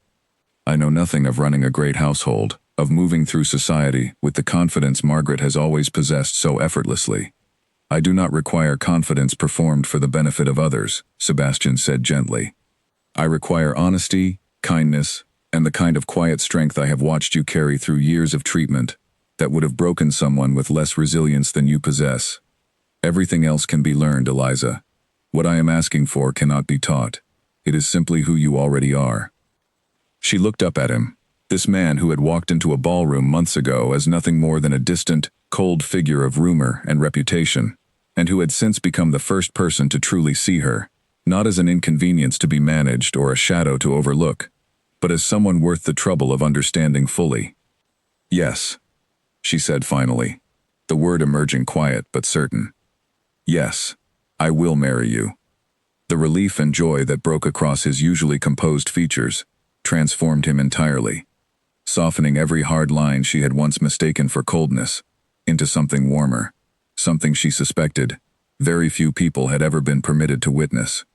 I know nothing of running a great household, of moving through society with the confidence Margaret has always possessed so effortlessly. I do not require confidence performed for the benefit of others," Sebastian said gently. "I require honesty, kindness, and the kind of quiet strength I have watched you carry through years of treatment that would have broken someone with less resilience than you possess. Everything else can be learned, Eliza. What I am asking for cannot be taught. It is simply who you already are." She looked up at him, this man who had walked into a ballroom months ago as nothing more than a distant, cold figure of rumor and reputation, and who had since become the first person to truly see her, not as an inconvenience to be managed or a shadow to overlook, but as someone worth the trouble of understanding fully. "Yes," she said finally, the word emerging quiet but certain. "Yes, I will marry you." The relief and joy that broke across his usually composed features transformed him entirely, softening every hard line she had once mistaken for coldness into something warmer, something she suspected very few people had ever been permitted to witness.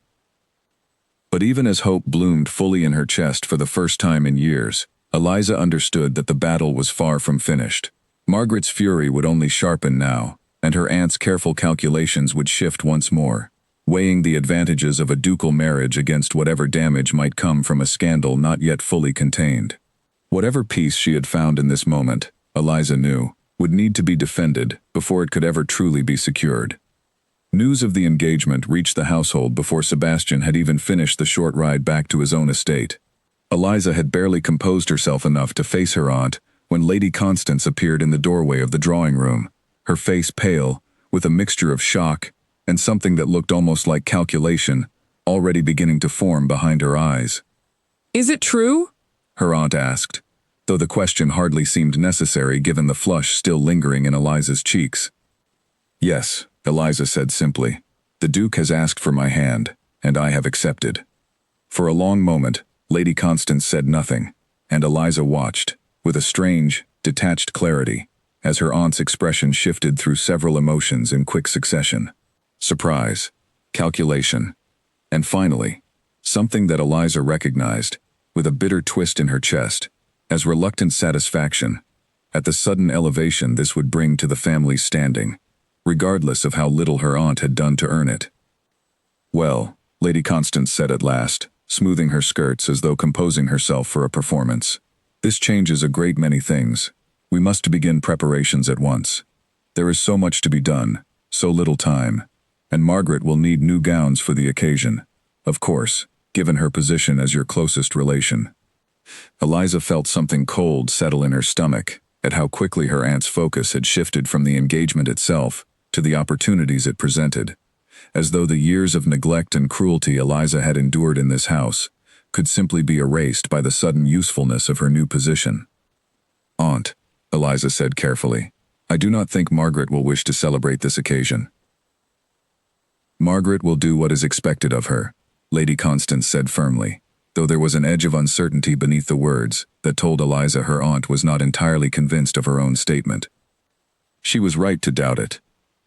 But even as hope bloomed fully in her chest for the first time in years, Eliza understood that the battle was far from finished. Margaret's fury would only sharpen now, and her aunt's careful calculations would shift once more, weighing the advantages of a ducal marriage against whatever damage might come from a scandal not yet fully contained. Whatever peace she had found in this moment, Eliza knew, would need to be defended before it could ever truly be secured. News of the engagement reached the household before Sebastian had even finished the short ride back to his own estate. Eliza had barely composed herself enough to face her aunt when Lady Constance appeared in the doorway of the drawing room, her face pale, with a mixture of shock and something that looked almost like calculation already beginning to form behind her eyes. "Is it true?" her aunt asked, though the question hardly seemed necessary given the flush still lingering in Eliza's cheeks. "Yes," Eliza said simply. "The Duke has asked for my hand, and I have accepted." For a long moment, Lady Constance said nothing, and Eliza watched, with a strange, detached clarity, as her aunt's expression shifted through several emotions in quick succession. Surprise, calculation, and finally, something that Eliza recognized, with a bitter twist in her chest, as reluctant satisfaction, at the sudden elevation this would bring to the family's standing, regardless of how little her aunt had done to earn it. "Well," Lady Constance said at last, smoothing her skirts as though composing herself for a performance, "this changes a great many things. We must begin preparations at once. There is so much to be done, so little time, and Margaret will need new gowns for the occasion, of course, given her position as your closest relation." Eliza felt something cold settle in her stomach, at how quickly her aunt's focus had shifted from the engagement itself to the opportunities it presented, as though the years of neglect and cruelty Eliza had endured in this house could simply be erased by the sudden usefulness of her new position. "Aunt," Eliza said carefully, "I do not think Margaret will wish to celebrate this occasion." "Margaret will do what is expected of her," Lady Constance said firmly, though there was an edge of uncertainty beneath the words that told Eliza her aunt was not entirely convinced of her own statement. She was right to doubt it.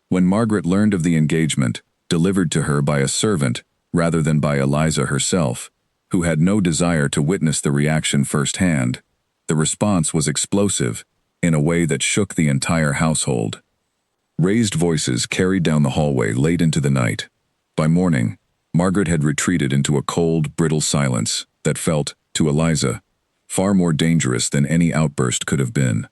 When Margaret learned of the engagement, delivered to her by a servant rather than by Eliza herself, who had no desire to witness the reaction firsthand, the response was explosive in a way that shook the entire household. Raised voices carried down the hallway late into the night. By morning, Margaret had retreated into a cold, brittle silence that felt, to Eliza, far more dangerous than any outburst could have been.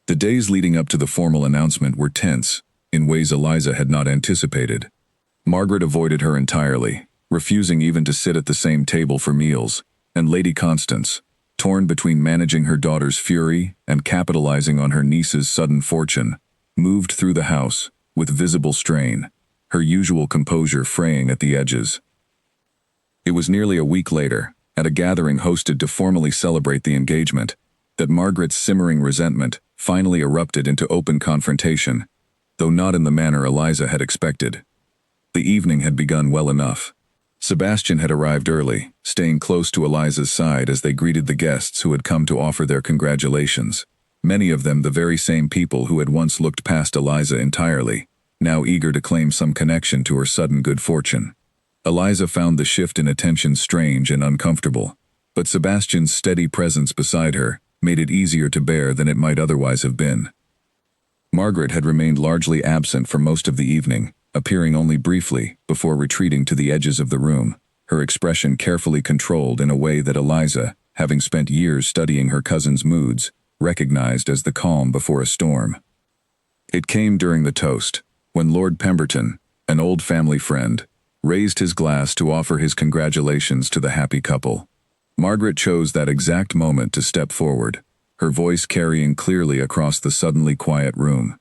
The days leading up to the formal announcement were tense, in ways Eliza had not anticipated. Margaret avoided her entirely, refusing even to sit at the same table for meals, and Lady Constance, torn between managing her daughter's fury and capitalizing on her niece's sudden fortune, moved through the house with visible strain, her usual composure fraying at the edges. It was nearly a week later, at a gathering hosted to formally celebrate the engagement, that Margaret's simmering resentment finally erupted into open confrontation, though not in the manner Eliza had expected. The evening had begun well enough. Sebastian had arrived early, staying close to Eliza's side as they greeted the guests who had come to offer their congratulations, many of them the very same people who had once looked past Eliza entirely, now eager to claim some connection to her sudden good fortune. Eliza found the shift in attention strange and uncomfortable, but Sebastian's steady presence beside her made it easier to bear than it might otherwise have been. Margaret had remained largely absent for most of the evening, appearing only briefly before retreating to the edges of the room, her expression carefully controlled in a way that Eliza, having spent years studying her cousin's moods, recognized as the calm before a storm. It came during the toast, when Lord Pemberton, an old family friend, raised his glass to offer his congratulations to the happy couple. Margaret chose that exact moment to step forward, her voice carrying clearly across the suddenly quiet room.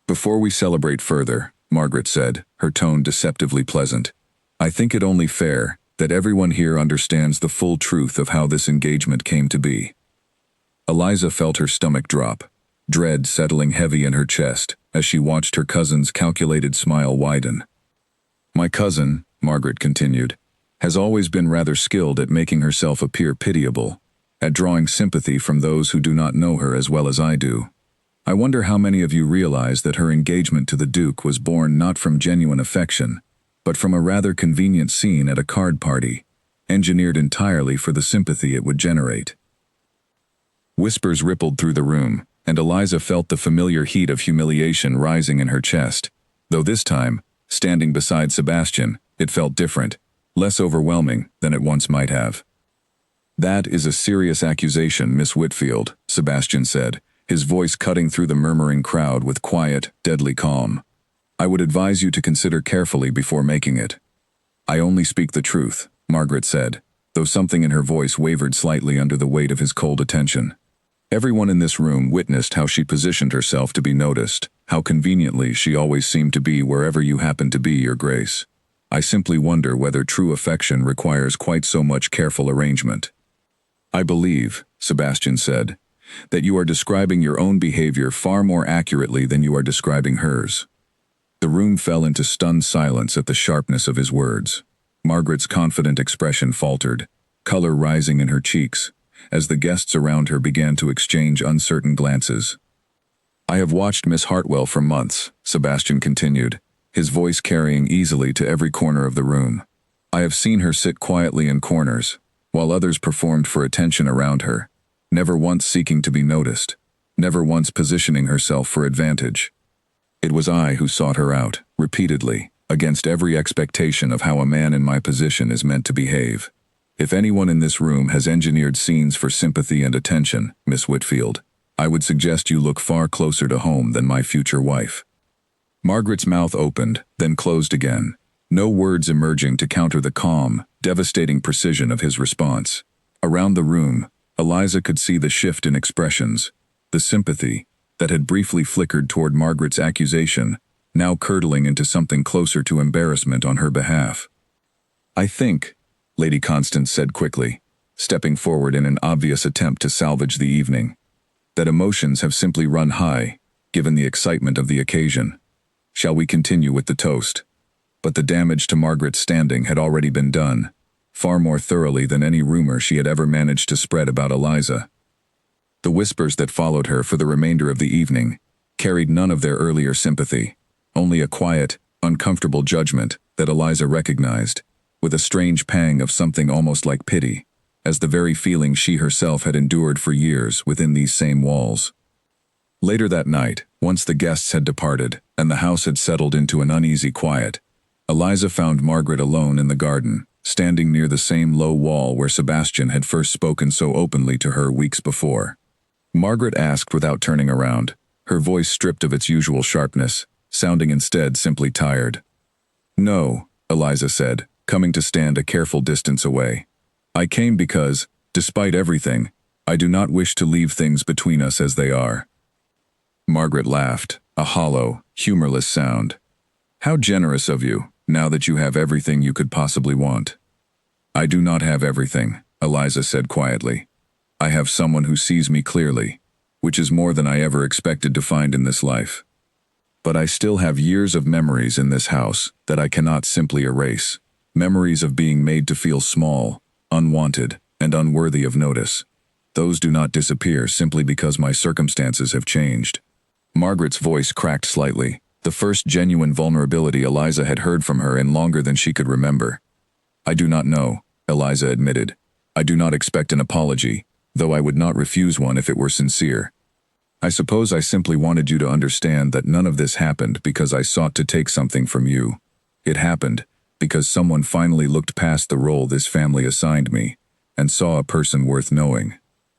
"Before we celebrate further," Margaret said, her tone deceptively pleasant, "I think it only fair that everyone here understands the full truth of how this engagement came to be." Eliza felt her stomach drop, dread settling heavy in her chest as she watched her cousin's calculated smile widen. "My cousin," Margaret continued, "has always been rather skilled at making herself appear pitiable, at drawing sympathy from those who do not know her as well as I do. I wonder how many of you realize that her engagement to the Duke was born not from genuine affection, but from a rather convenient scene at a card party, engineered entirely for the sympathy it would generate." Whispers rippled through the room, and Eliza felt the familiar heat of humiliation rising in her chest, though this time, standing beside Sebastian, it felt different, less overwhelming than it once might have. "That is a serious accusation, Miss Whitfield," Sebastian said, his voice cutting through the murmuring crowd with quiet, deadly calm. "I would advise you to consider carefully before making it." "I only speak the truth," Margaret said, though something in her voice wavered slightly under the weight of his cold attention. Everyone in this room witnessed how she positioned herself to be noticed, how conveniently she always seemed to be wherever you happened to be, Your Grace. I simply wonder whether true affection requires quite so much careful arrangement. "I believe," Sebastian said, "that you are describing your own behavior far more accurately than you are describing hers." The room fell into stunned silence at the sharpness of his words. Margaret's confident expression faltered, color rising in her cheeks, as the guests around her began to exchange uncertain glances. "I have watched Miss Hartwell for months," Sebastian continued, his voice carrying easily to every corner of the room. "I have seen her sit quietly in corners, while others performed for attention around her, never once seeking to be noticed, never once positioning herself for advantage. It was I who sought her out, repeatedly, against every expectation of how a man in my position is meant to behave. If anyone in this room has engineered scenes for sympathy and attention, Miss Whitfield, I would suggest you look far closer to home than my future wife." Margaret's mouth opened, then closed again, no words emerging to counter the calm, devastating precision of his response. Around the room, Eliza could see the shift in expressions. the sympathy that had briefly flickered toward Margaret's accusation, now curdling into something closer to embarrassment on her behalf. "I think," Lady Constance said quickly, stepping forward in an obvious attempt to salvage the evening, "that emotions have simply run high, given the excitement of the occasion. Shall we continue with the toast?" But the damage to Margaret's standing had already been done, far more thoroughly than any rumor she had ever managed to spread about Eliza. The whispers that followed her for the remainder of the evening carried none of their earlier sympathy, only a quiet, uncomfortable judgment that Eliza recognized, with a strange pang of something almost like pity, as the very feeling she herself had endured for years within these same walls. Later that night, once the guests had departed and the house had settled into an uneasy quiet, Eliza found Margaret alone in the garden, standing near the same low wall where Sebastian had first spoken so openly to her weeks before. Margaret asked without turning around, her voice stripped of its usual sharpness, sounding instead simply tired. "No," Eliza said, coming to stand a careful distance away. "I came because, despite everything, I do not wish to leave things between us as they are." Margaret laughed, a hollow, humorless sound. "How generous of you, now that you have everything you could possibly want." "I do not have everything," Eliza said quietly. "I have someone who sees me clearly, which is more than I ever expected to find in this life. But I still have years of memories in this house that I cannot simply erase, memories of being made to feel small, unwanted, and unworthy of notice. Those do not disappear simply because my circumstances have changed." Margaret's voice cracked slightly, the first genuine vulnerability Eliza had heard from her in longer than she could remember. "I do not know," Eliza admitted. "I do not expect an apology, though I would not refuse one if it were sincere. I suppose I simply wanted you to understand that none of this happened because I sought to take something from you. It happened because someone finally looked past the role this family assigned me and saw a person worth knowing."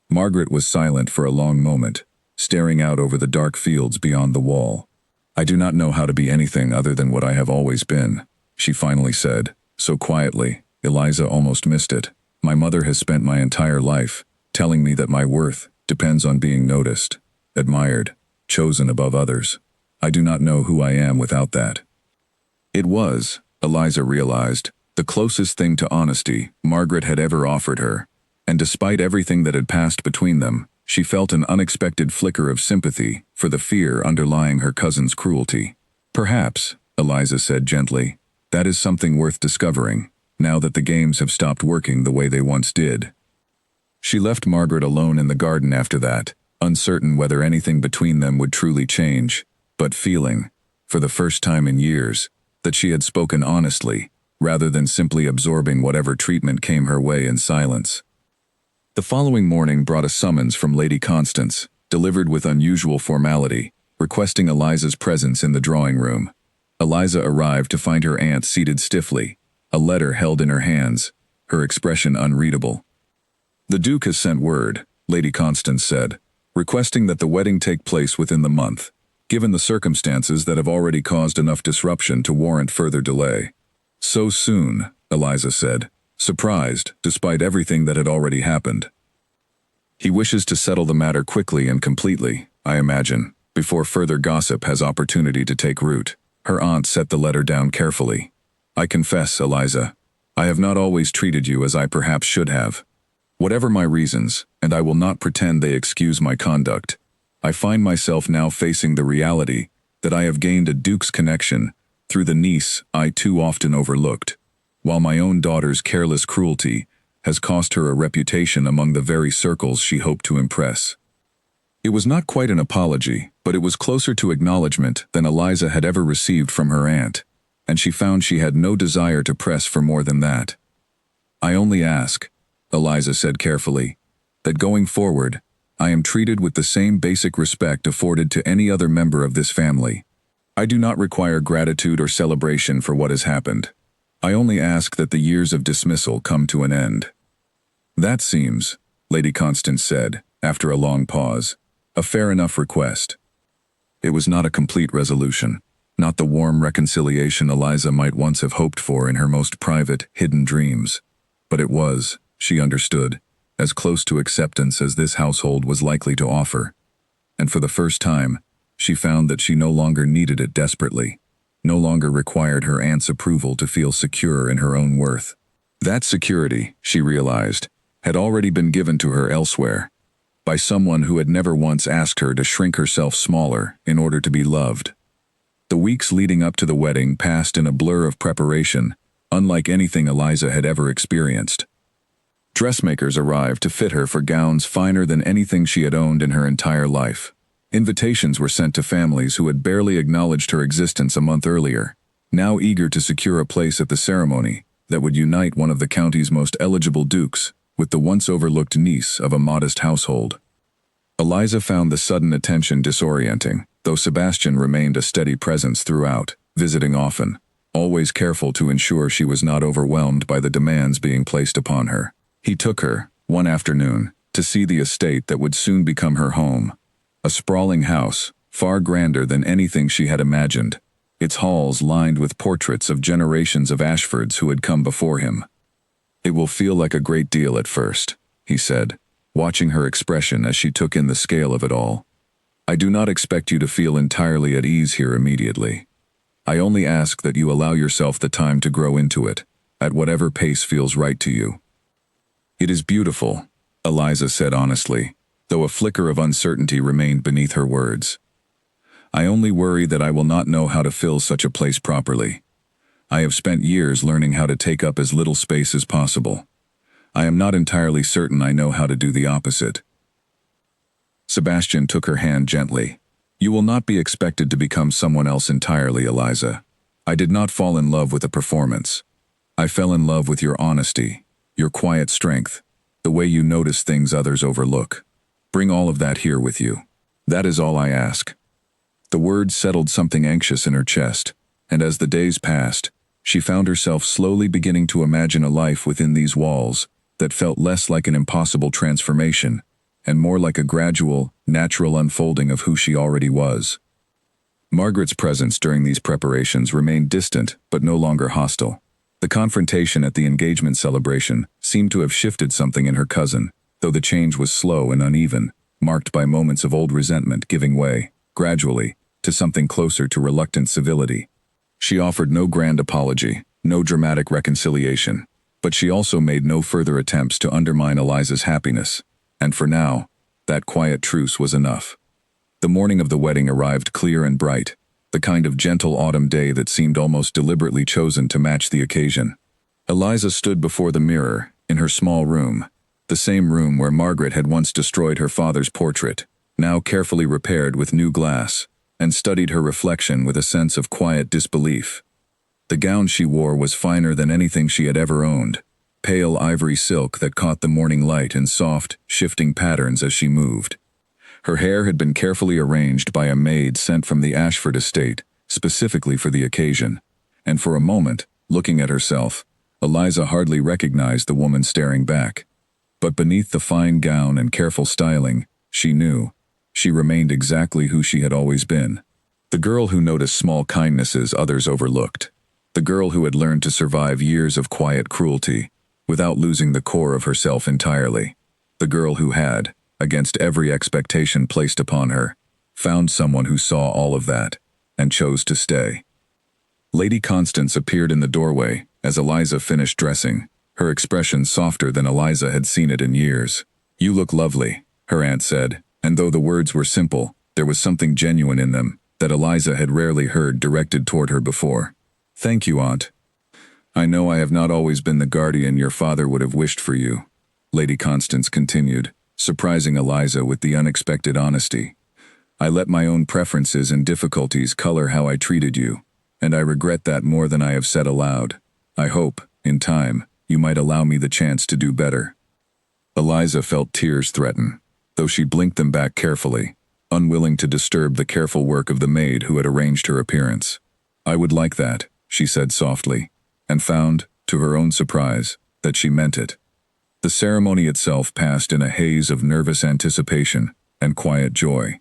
Margaret was silent for a long moment, staring out over the dark fields beyond the wall. "I do not know how to be anything other than what I have always been," she finally said, so quietly, Eliza almost missed it. "My mother has spent my entire life telling me that my worth depends on being noticed, admired, chosen above others. I do not know who I am without that." It was, Eliza realized, the closest thing to honesty Margaret had ever offered her, and despite everything that had passed between them, she felt an unexpected flicker of sympathy for the fear underlying her cousin's cruelty. "Perhaps," Eliza said gently, "that is something worth discovering, now that the games have stopped working the way they once did." She left Margaret alone in the garden after that, uncertain whether anything between them would truly change, but feeling, for the first time in years, that she had spoken honestly, rather than simply absorbing whatever treatment came her way in silence. The following morning brought a summons from Lady Constance, delivered with unusual formality, requesting Eliza's presence in the drawing room. Eliza arrived to find her aunt seated stiffly, a letter held in her hands, her expression unreadable. "The Duke has sent word," Lady Constance said, "requesting that the wedding take place within the month, given the circumstances that have already caused enough disruption to warrant further delay." "So soon," Eliza said, surprised despite everything that had already happened. "He wishes to settle the matter quickly and completely, I imagine, before further gossip has opportunity to take root." Her aunt set the letter down carefully. "I confess, Eliza, I have not always treated you as I perhaps should have. Whatever my reasons, and I will not pretend they excuse my conduct, I find myself now facing the reality that I have gained a Duke's connection through the niece I too often overlooked, while my own daughter's careless cruelty has cost her a reputation among the very circles she hoped to impress." It was not quite an apology, but it was closer to acknowledgement than Eliza had ever received from her aunt, and she found she had no desire to press for more than that. "I only ask," Eliza said carefully, "that going forward, I am treated with the same basic respect afforded to any other member of this family. I do not require gratitude or celebration for what has happened. I only ask that the years of dismissal come to an end." "That seems," Lady Constance said, after a long pause, "a fair enough request." It was not a complete resolution, not the warm reconciliation Eliza might once have hoped for in her most private, hidden dreams, but it was, she understood, as close to acceptance as this household was likely to offer. and for the first time, she found that she no longer needed it desperately, no longer required her aunt's approval to feel secure in her own worth. That security, she realized, had already been given to her elsewhere, by someone who had never once asked her to shrink herself smaller in order to be loved. The weeks leading up to the wedding passed in a blur of preparation, unlike anything Eliza had ever experienced. Dressmakers arrived to fit her for gowns finer than anything she had owned in her entire life. Invitations were sent to families who had barely acknowledged her existence a month earlier, now eager to secure a place at the ceremony that would unite one of the county's most eligible dukes with the once overlooked niece of a modest household. Eliza found the sudden attention disorienting, though Sebastian remained a steady presence throughout, visiting often, always careful to ensure she was not overwhelmed by the demands being placed upon her. He took her, one afternoon, to see the estate that would soon become her home. A sprawling house, far grander than anything she had imagined, its halls lined with portraits of generations of Ashfords who had come before him. "It will feel like a great deal at first," he said, watching her expression as she took in the scale of it all. "I do not expect you to feel entirely at ease here immediately. I only ask that you allow yourself the time to grow into it, at whatever pace feels right to you." "It is beautiful," Eliza said honestly, though a flicker of uncertainty remained beneath her words. "I only worry that I will not know how to fill such a place properly. I have spent years learning how to take up as little space as possible. I am not entirely certain I know how to do the opposite." Sebastian took her hand gently. "You will not be expected to become someone else entirely, Eliza. I did not fall in love with a performance. I fell in love with your honesty, your quiet strength, the way you notice things others overlook. Bring all of that here with you. That is all I ask." The words settled something anxious in her chest, and as the days passed, she found herself slowly beginning to imagine a life within these walls that felt less like an impossible transformation and more like a gradual, natural unfolding of who she already was. Margaret's presence during these preparations remained distant but no longer hostile. The confrontation at the engagement celebration seemed to have shifted something in her cousin, though the change was slow and uneven, marked by moments of old resentment giving way, gradually, to something closer to reluctant civility. She offered no grand apology, no dramatic reconciliation, but she also made no further attempts to undermine Eliza's happiness, and for now, that quiet truce was enough. The morning of the wedding arrived clear and bright, the kind of gentle autumn day that seemed almost deliberately chosen to match the occasion. Eliza stood before the mirror, in her small room, the same room where Margaret had once destroyed her father's portrait, now carefully repaired with new glass, and studied her reflection with a sense of quiet disbelief. The gown she wore was finer than anything she had ever owned, pale ivory silk that caught the morning light in soft, shifting patterns as she moved. Her hair had been carefully arranged by a maid sent from the Ashford estate, specifically for the occasion, and for a moment, looking at herself, Eliza hardly recognized the woman staring back. But beneath the fine gown and careful styling, she knew, she remained exactly who she had always been. The girl who noticed small kindnesses others overlooked. The girl who had learned to survive years of quiet cruelty, without losing the core of herself entirely. The girl who had, against every expectation placed upon her, found someone who saw all of that, and chose to stay. Lady Constance appeared in the doorway as Eliza finished dressing, her expression softer than Eliza had seen it in years. "You look lovely," her aunt said, and though the words were simple, there was something genuine in them that Eliza had rarely heard directed toward her before. "Thank you, Aunt. I know I have not always been the guardian your father would have wished for you," Lady Constance continued, surprising Eliza with the unexpected honesty. "I let my own preferences and difficulties color how I treated you, and I regret that more than I have said aloud. I hope, in time, you might allow me the chance to do better." Eliza felt tears threaten, though she blinked them back carefully, unwilling to disturb the careful work of the maid who had arranged her appearance. "I would like that," she said softly, and found, to her own surprise, that she meant it. The ceremony itself passed in a haze of nervous anticipation and quiet joy.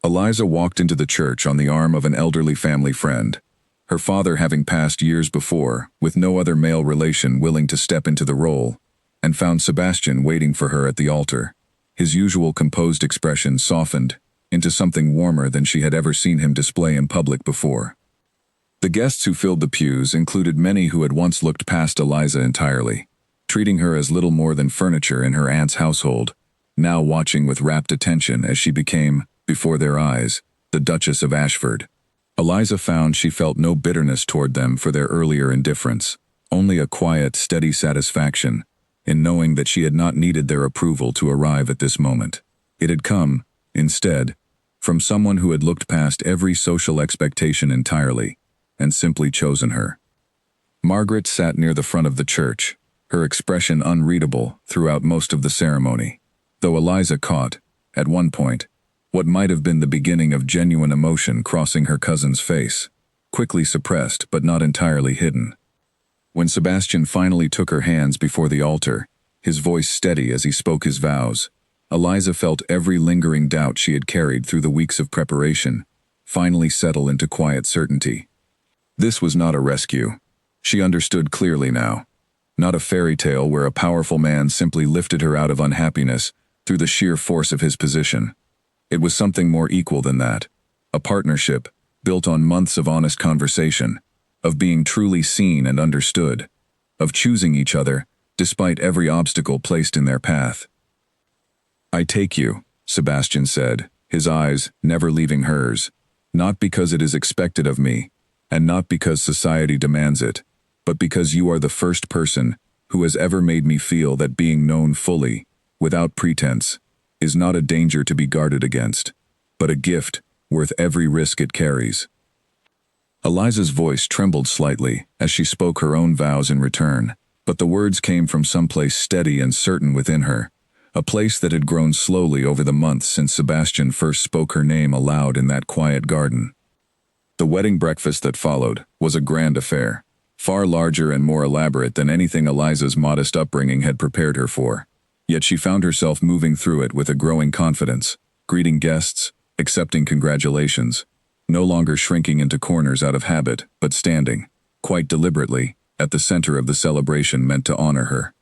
Eliza walked into the church on the arm of an elderly family friend, her father having passed years before, with no other male relation willing to step into the role, and found Sebastian waiting for her at the altar. His usual composed expression softened into something warmer than she had ever seen him display in public before. The guests who filled the pews included many who had once looked past Eliza entirely, treating her as little more than furniture in her aunt's household, now watching with rapt attention as she became, before their eyes, the Duchess of Ashford. Eliza found she felt no bitterness toward them for their earlier indifference, only a quiet, steady satisfaction in knowing that she had not needed their approval to arrive at this moment. It had come, instead, from someone who had looked past every social expectation entirely and simply chosen her. Margaret sat near the front of the church, her expression unreadable throughout most of the ceremony, though Eliza caught, at one point, what might have been the beginning of genuine emotion crossing her cousin's face, quickly suppressed but not entirely hidden. When Sebastian finally took her hands before the altar, his voice steady as he spoke his vows, Eliza felt every lingering doubt she had carried through the weeks of preparation finally settle into quiet certainty. This was not a rescue. She understood clearly now. Not a fairy tale where a powerful man simply lifted her out of unhappiness through the sheer force of his position. It was something more equal than that. A partnership built on months of honest conversation, of being truly seen and understood, of choosing each other despite every obstacle placed in their path. "I take you," Sebastian said, his eyes never leaving hers, "not because it is expected of me, and not because society demands it, but because you are the first person who has ever made me feel that being known fully, without pretense, is not a danger to be guarded against, but a gift worth every risk it carries." Eliza's voice trembled slightly as she spoke her own vows in return, but the words came from someplace steady and certain within her, a place that had grown slowly over the months since Sebastian first spoke her name aloud in that quiet garden. The wedding breakfast that followed was a grand affair, far larger and more elaborate than anything Eliza's modest upbringing had prepared her for. Yet she found herself moving through it with a growing confidence, greeting guests, accepting congratulations, no longer shrinking into corners out of habit, but standing, quite deliberately, at the center of the celebration meant to honor her.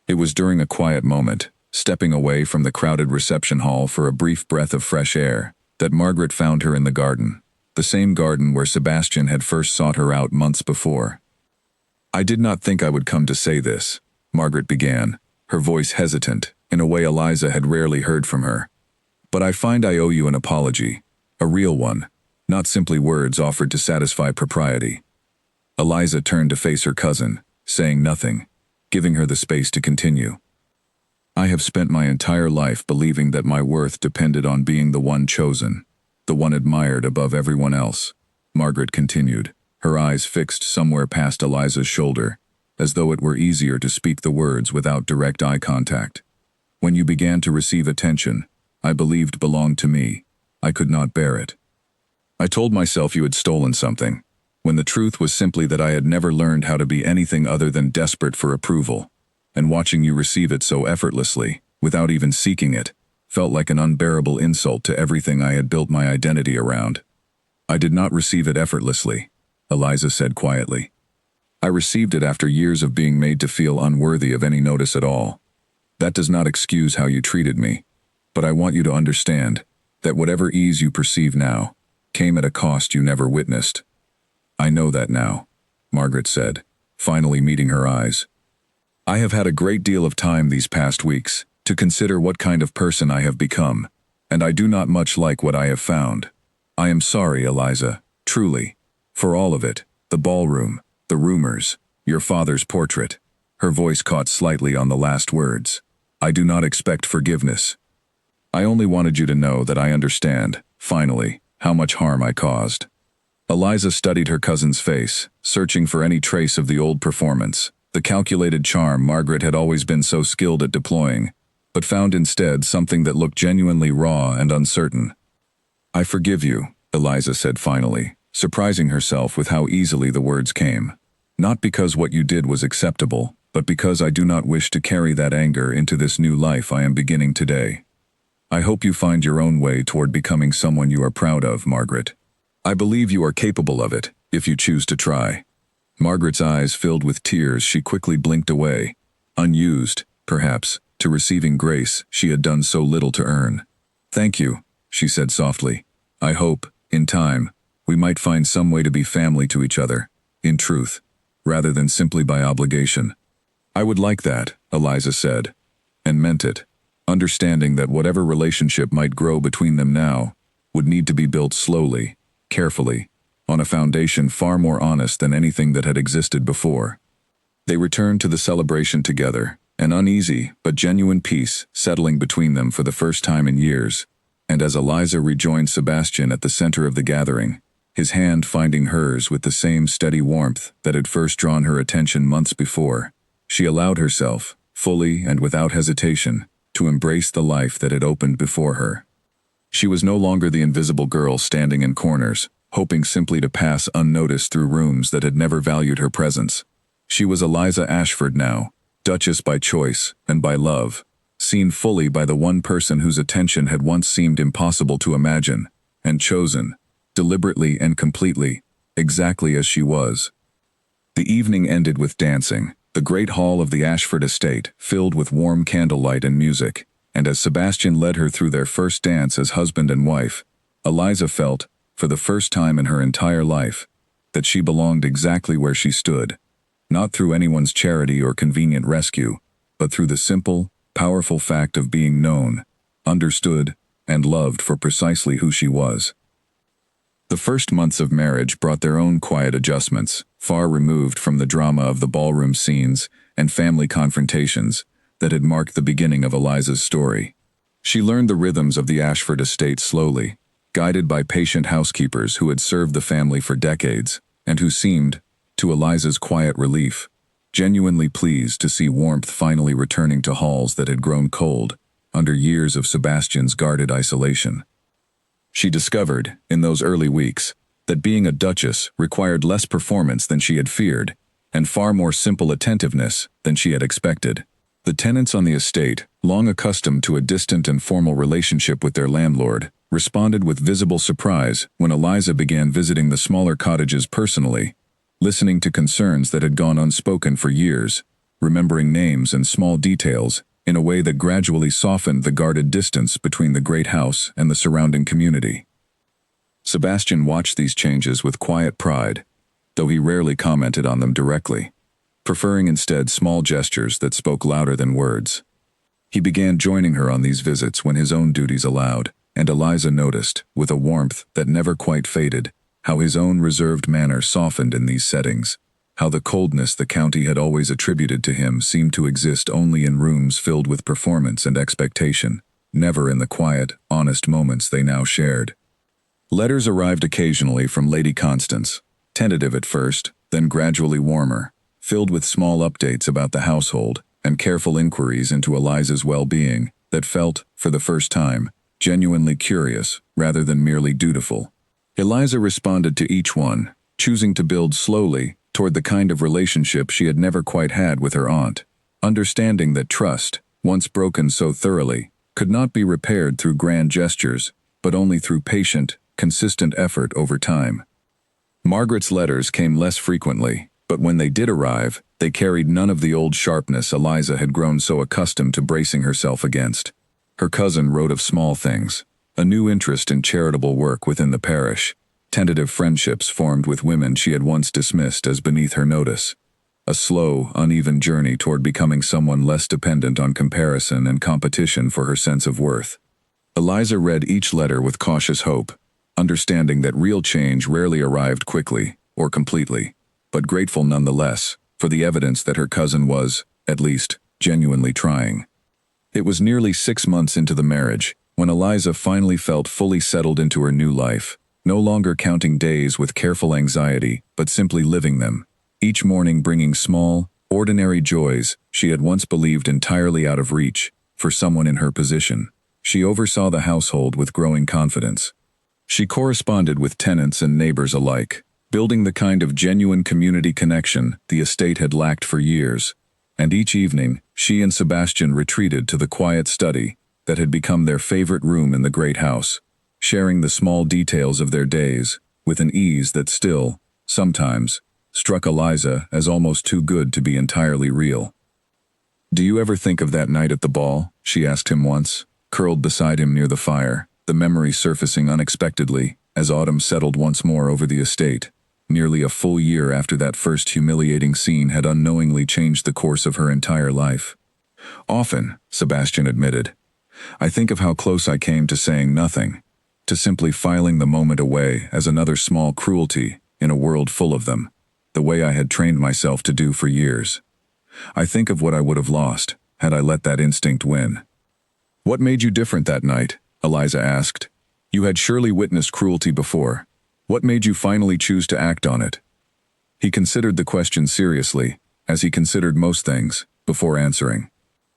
It was during a quiet moment, stepping away from the crowded reception hall for a brief breath of fresh air, that Margaret found her in the garden, the same garden where Sebastian had first sought her out months before. "I did not think I would come to say this," Margaret began, her voice hesitant, in a way Eliza had rarely heard from her. "But I find I owe you an apology, a real one, not simply words offered to satisfy propriety." Eliza turned to face her cousin, saying nothing, giving her the space to continue. "I have spent my entire life believing that my worth depended on being the one chosen, the one admired above everyone else," Margaret continued, her eyes fixed somewhere past Eliza's shoulder, as though it were easier to speak the words without direct eye contact. "When you began to receive attention I believed belonged to me, I could not bear it. I told myself you had stolen something, when the truth was simply that I had never learned how to be anything other than desperate for approval, and watching you receive it so effortlessly, without even seeking it, felt like an unbearable insult to everything I had built my identity around." "I did not receive it effortlessly," Eliza said quietly. "I received it after years of being made to feel unworthy of any notice at all. That does not excuse how you treated me, but I want you to understand that whatever ease you perceive now came at a cost you never witnessed." "I know that now," Margaret said, finally meeting her eyes. "I have had a great deal of time these past weeks to consider what kind of person I have become, and I do not much like what I have found. I am sorry, Eliza, truly, for all of it, the ballroom, the rumors, your father's portrait." Her voice caught slightly on the last words. "I do not expect forgiveness. I only wanted you to know that I understand, finally, how much harm I caused." Eliza studied her cousin's face, searching for any trace of the old performance, the calculated charm Margaret had always been so skilled at deploying, but found instead something that looked genuinely raw and uncertain. "I forgive you," Eliza said finally, surprising herself with how easily the words came. "Not because what you did was acceptable, but because I do not wish to carry that anger into this new life I am beginning today. I hope you find your own way toward becoming someone you are proud of, Margaret. I believe you are capable of it, if you choose to try." Margaret's eyes filled with tears. She quickly blinked away, unused, perhaps, to receiving grace she had done so little to earn. "Thank you," she said softly. "I hope, in time, we might find some way to be family to each other, in truth, rather than simply by obligation." "I would like that," Eliza said, and meant it, understanding that whatever relationship might grow between them now would need to be built slowly, carefully, on a foundation far more honest than anything that had existed before. They returned to the celebration together, an uneasy but genuine peace settling between them for the first time in years, and as Eliza rejoined Sebastian at the center of the gathering, his hand finding hers with the same steady warmth that had first drawn her attention months before, she allowed herself, fully and without hesitation, to embrace the life that had opened before her. She was no longer the invisible girl standing in corners, hoping simply to pass unnoticed through rooms that had never valued her presence. She was Eliza Ashford now, Duchess by choice and by love, seen fully by the one person whose attention had once seemed impossible to imagine, and chosen, deliberately and completely, exactly as she was. The evening ended with dancing, the great hall of the Ashford estate filled with warm candlelight and music, and as Sebastian led her through their first dance as husband and wife, Eliza felt, for the first time in her entire life, that she belonged exactly where she stood, not through anyone's charity or convenient rescue, but through the simple, powerful fact of being known, understood, and loved for precisely who she was. The first months of marriage brought their own quiet adjustments, far removed from the drama of the ballroom scenes and family confrontations that had marked the beginning of Eliza's story. She learned the rhythms of the Ashford estate slowly, guided by patient housekeepers who had served the family for decades, and who seemed, to Eliza's quiet relief, genuinely pleased to see warmth finally returning to halls that had grown cold under years of Sebastian's guarded isolation. She discovered, in those early weeks, that being a duchess required less performance than she had feared, and far more simple attentiveness than she had expected. The tenants on the estate, long accustomed to a distant and formal relationship with their landlord, responded with visible surprise when Eliza began visiting the smaller cottages personally, listening to concerns that had gone unspoken for years, remembering names and small details in a way that gradually softened the guarded distance between the great house and the surrounding community. Sebastian watched these changes with quiet pride, though he rarely commented on them directly, preferring instead small gestures that spoke louder than words. He began joining her on these visits when his own duties allowed, and Eliza noticed, with a warmth that never quite faded, how his own reserved manner softened in these settings, how the coldness the county had always attributed to him seemed to exist only in rooms filled with performance and expectation, never in the quiet, honest moments they now shared. Letters arrived occasionally from Lady Constance, tentative at first, then gradually warmer, filled with small updates about the household and careful inquiries into Eliza's well-being that felt, for the first time, genuinely curious rather than merely dutiful. Eliza responded to each one, choosing to build slowly toward the kind of relationship she had never quite had with her aunt, understanding that trust, once broken so thoroughly, could not be repaired through grand gestures, but only through patient, consistent effort over time. Margaret's letters came less frequently, but when they did arrive, they carried none of the old sharpness Eliza had grown so accustomed to bracing herself against. Her cousin wrote of small things, a new interest in charitable work within the parish, tentative friendships formed with women she had once dismissed as beneath her notice, a slow, uneven journey toward becoming someone less dependent on comparison and competition for her sense of worth. Eliza read each letter with cautious hope, understanding that real change rarely arrived quickly or completely, but grateful nonetheless for the evidence that her cousin was, at least, genuinely trying. It was nearly 6 months into the marriage when Eliza finally felt fully settled into her new life, no longer counting days with careful anxiety, but simply living them, each morning bringing small, ordinary joys she had once believed entirely out of reach for someone in her position. She oversaw the household with growing confidence. She corresponded with tenants and neighbors alike, building the kind of genuine community connection the estate had lacked for years, and each evening she and Sebastian retreated to the quiet study that had become their favorite room in the great house, sharing the small details of their days with an ease that still, sometimes, struck Eliza as almost too good to be entirely real. "Do you ever think of that night at the ball?" she asked him once, curled beside him near the fire, the memory surfacing unexpectedly as autumn settled once more over the estate, nearly a full year after that first humiliating scene had unknowingly changed the course of her entire life. Often, Sebastian admitted, I think of how close I came to saying nothing, to simply filing the moment away as another small cruelty in a world full of them, the way I had trained myself to do for years. I think of what I would have lost had I let that instinct win. What made you different that night? Eliza asked. You had surely witnessed cruelty before. What made you finally choose to act on it? He considered the question seriously, as he considered most things, before answering.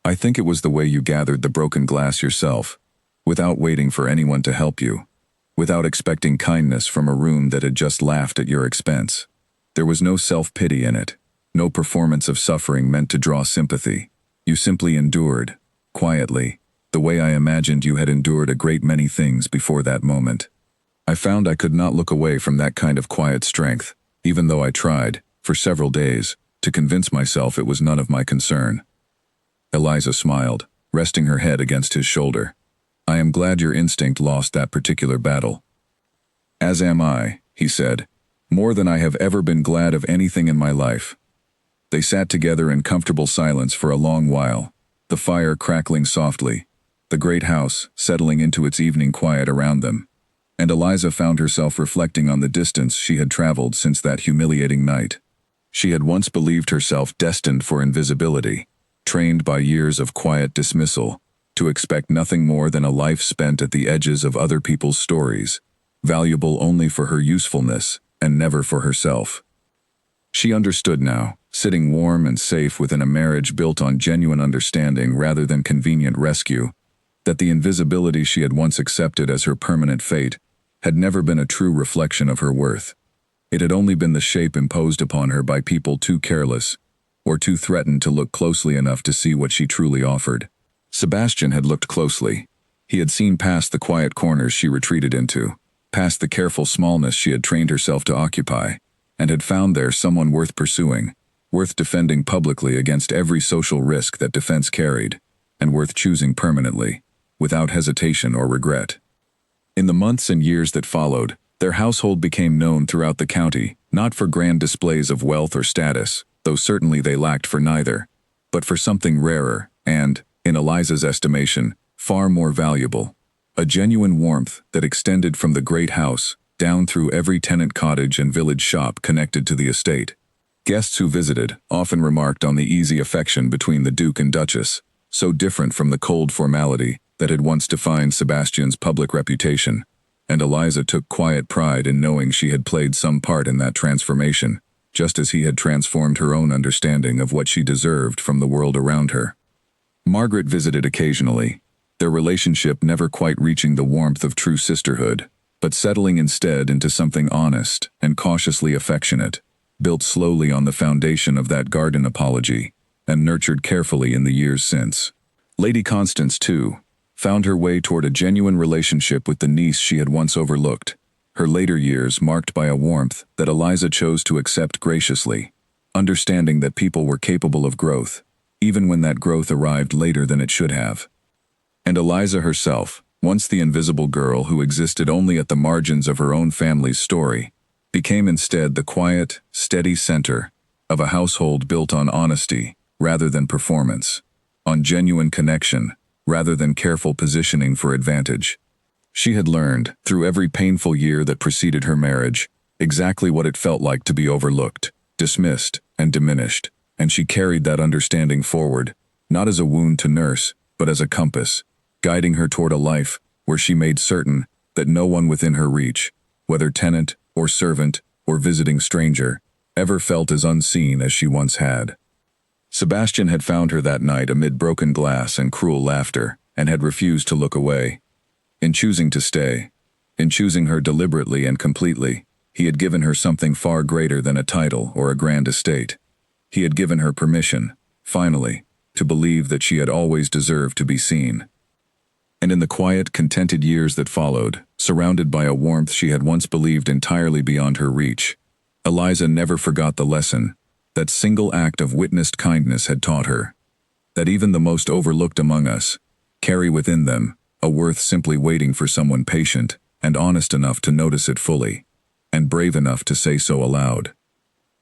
I think it was the way you gathered the broken glass yourself, without waiting for anyone to help you, without expecting kindness from a room that had just laughed at your expense. There was no self-pity in it, no performance of suffering meant to draw sympathy. You simply endured, quietly, the way I imagined you had endured a great many things before that moment. I found I could not look away from that kind of quiet strength, even though I tried, for several days, to convince myself it was none of my concern. Eliza smiled, resting her head against his shoulder. I am glad your instinct lost that particular battle. As am I, he said, more than I have ever been glad of anything in my life. They sat together in comfortable silence for a long while, the fire crackling softly, the great house settling into its evening quiet around them, and Eliza found herself reflecting on the distance she had traveled since that humiliating night. She had once believed herself destined for invisibility, trained by years of quiet dismissal, to expect nothing more than a life spent at the edges of other people's stories, valuable only for her usefulness and never for herself. She understood now, sitting warm and safe within a marriage built on genuine understanding rather than convenient rescue, that the invisibility she had once accepted as her permanent fate had never been a true reflection of her worth. It had only been the shape imposed upon her by people too careless, or too threatened to look closely enough to see what she truly offered. Sebastian had looked closely. He had seen past the quiet corners she retreated into, past the careful smallness she had trained herself to occupy, and had found there someone worth pursuing, worth defending publicly against every social risk that defense carried, and worth choosing permanently, without hesitation or regret. In the months and years that followed, their household became known throughout the county, not for grand displays of wealth or status, though certainly they lacked for neither, but for something rarer and, in Eliza's estimation, far more valuable, a genuine warmth that extended from the great house down through every tenant cottage and village shop connected to the estate. Guests who visited often remarked on the easy affection between the Duke and Duchess, so different from the cold formality that had once defined Sebastian's public reputation, and Eliza took quiet pride in knowing she had played some part in that transformation, just as he had transformed her own understanding of what she deserved from the world around her. Margaret visited occasionally, their relationship never quite reaching the warmth of true sisterhood, but settling instead into something honest and cautiously affectionate, built slowly on the foundation of that garden apology, and nurtured carefully in the years since. Lady Constance, too, found her way toward a genuine relationship with the niece she had once overlooked, her later years marked by a warmth that Eliza chose to accept graciously, understanding that people were capable of growth, even when that growth arrived later than it should have. And Eliza herself, once the invisible girl who existed only at the margins of her own family's story, became instead the quiet, steady center of a household built on honesty rather than performance, on genuine connection rather than careful positioning for advantage. She had learned, through every painful year that preceded her marriage, exactly what it felt like to be overlooked, dismissed, and diminished, and she carried that understanding forward, not as a wound to nurse, but as a compass, guiding her toward a life where she made certain that no one within her reach, whether tenant or servant or visiting stranger, ever felt as unseen as she once had. Sebastian had found her that night amid broken glass and cruel laughter, and had refused to look away. In choosing to stay, in choosing her deliberately and completely, he had given her something far greater than a title or a grand estate. He had given her permission, finally, to believe that she had always deserved to be seen. And in the quiet, contented years that followed, surrounded by a warmth she had once believed entirely beyond her reach, Eliza never forgot the lesson that single act of witnessed kindness had taught her, that even the most overlooked among us carry within them a worth simply waiting for someone patient and honest enough to notice it fully, and brave enough to say so aloud.